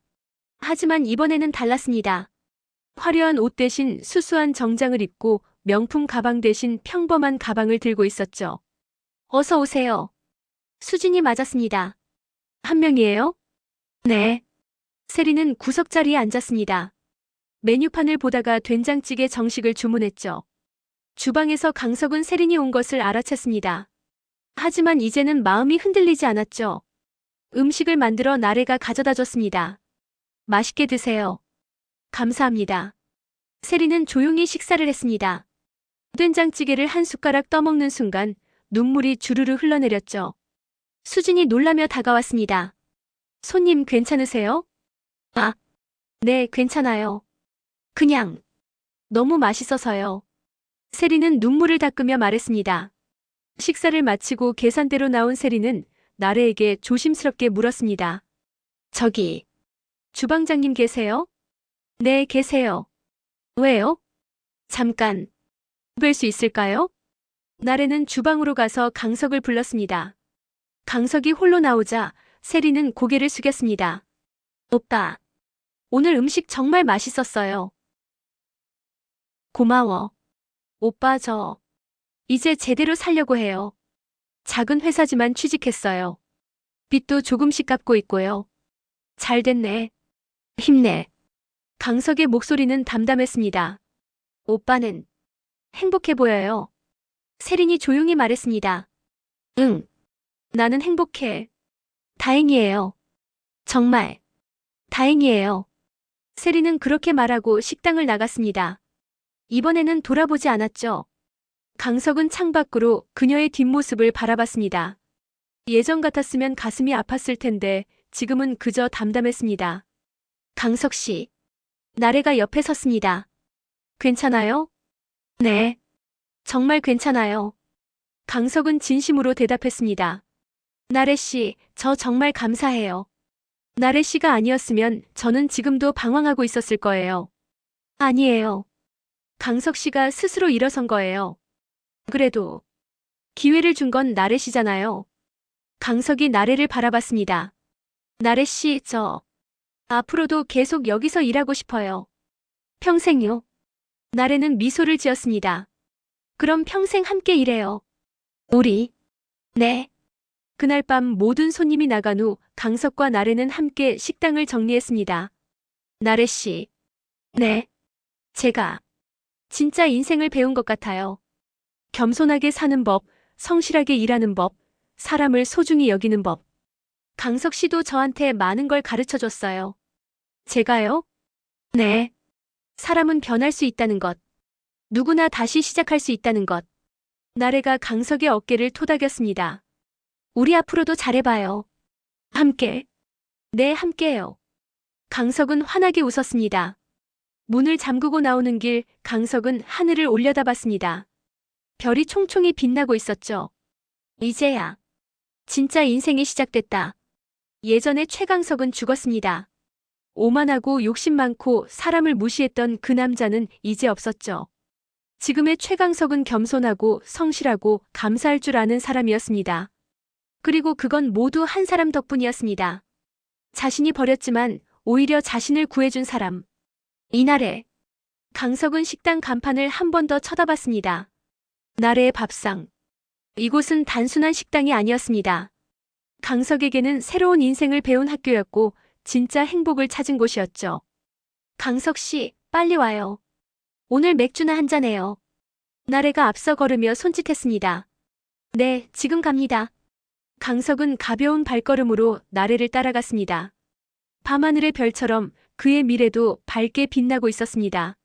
하지만 이번에는 달랐습니다. 화려한 옷 대신 수수한 정장을 입고 명품 가방 대신 평범한 가방을 들고 있었죠. 어서 오세요. 수진이 맞았습니다. 한 명이에요? 네. 세리는 구석자리에 앉았습니다. 메뉴판을 보다가 된장찌개 정식을 주문했죠. 주방에서 강석은 세린이 온 것을 알아챘습니다. 하지만 이제는 마음이 흔들리지 않았죠. 음식을 만들어 나래가 가져다 줬습니다. 맛있게 드세요. 감사합니다. 세리는 조용히 식사를 했습니다. 된장찌개를 한 숟가락 떠먹는 순간 눈물이 주르르 흘러내렸죠. 수진이 놀라며 다가왔습니다. 손님 괜찮으세요? 아, 네, 괜찮아요. 그냥 너무 맛있어서요. 세리는 눈물을 닦으며 말했습니다. 식사를 마치고 계산대로 나온 세리는 나래에게 조심스럽게 물었습니다. 저기, 주방장님 계세요? 네, 계세요. 왜요? 잠깐, 뵐 수 있을까요? 나래는 주방으로 가서 강석을 불렀습니다. 강석이 홀로 나오자 세리는 고개를 숙였습니다. 오빠, 오늘 음식 정말 맛있었어요. 고마워. 오빠 이제 제대로 살려고 해요. 작은 회사지만 취직했어요. 빚도 조금씩 갚고 있고요. 잘 됐네. 힘내. 강석의 목소리는 담담했습니다. 오빠는 행복해 보여요. 세린이 조용히 말했습니다. 응. 나는 행복해. 다행이에요. 정말. 다행이에요. 세린은 그렇게 말하고 식당을 나갔습니다. 이번에는 돌아보지 않았죠. 강석은 창밖으로 그녀의 뒷모습을 바라봤습니다. 예전 같았으면 가슴이 아팠을 텐데 지금은 그저 담담했습니다. 강석 씨. 나래가 옆에 섰습니다. 괜찮아요? 네. 정말 괜찮아요. 강석은 진심으로 대답했습니다. 나래 씨, 저 정말 감사해요. 나래 씨가 아니었으면 저는 지금도 방황하고 있었을 거예요. 아니에요. 강석 씨가 스스로 일어선 거예요. 그래도 기회를 준 건 나래 씨잖아요. 강석이 나래를 바라봤습니다. 나래 씨, 앞으로도 계속 여기서 일하고 싶어요. 평생요. 나래는 미소를 지었습니다. 그럼 평생 함께 일해요. 우리. 네. 그날 밤 모든 손님이 나간 후 강석과 나래는 함께 식당을 정리했습니다. 나래 씨. 네. 제가 진짜 인생을 배운 것 같아요. 겸손하게 사는 법, 성실하게 일하는 법, 사람을 소중히 여기는 법. 강석 씨도 저한테 많은 걸 가르쳐 줬어요. 제가요? 네. 사람은 변할 수 있다는 것. 누구나 다시 시작할 수 있다는 것. 나래가 강석의 어깨를 토닥였습니다. 우리 앞으로도 잘해봐요. 함께. 네, 함께요. 강석은 환하게 웃었습니다. 문을 잠그고 나오는 길, 강석은 하늘을 올려다봤습니다. 별이 총총히 빛나고 있었죠. 이제야 진짜 인생이 시작됐다. 예전에 최강석은 죽었습니다. 오만하고 욕심 많고 사람을 무시했던 그 남자는 이제 없었죠. 지금의 최강석은 겸손하고 성실하고 감사할 줄 아는 사람이었습니다. 그리고 그건 모두 한 사람 덕분이었습니다. 자신이 버렸지만 오히려 자신을 구해준 사람. 이날에 강석은 식당 간판을 한 번 더 쳐다봤습니다. 나래의 밥상. 이곳은 단순한 식당이 아니었습니다. 강석에게는 새로운 인생을 배운 학교였고 진짜 행복을 찾은 곳이었죠. 강석 씨, 빨리 와요. 오늘 맥주나 한잔해요. 나래가 앞서 걸으며 손짓했습니다. 네, 지금 갑니다. 강석은 가벼운 발걸음으로 나래를 따라갔습니다. 밤하늘의 별처럼 그의 미래도 밝게 빛나고 있었습니다.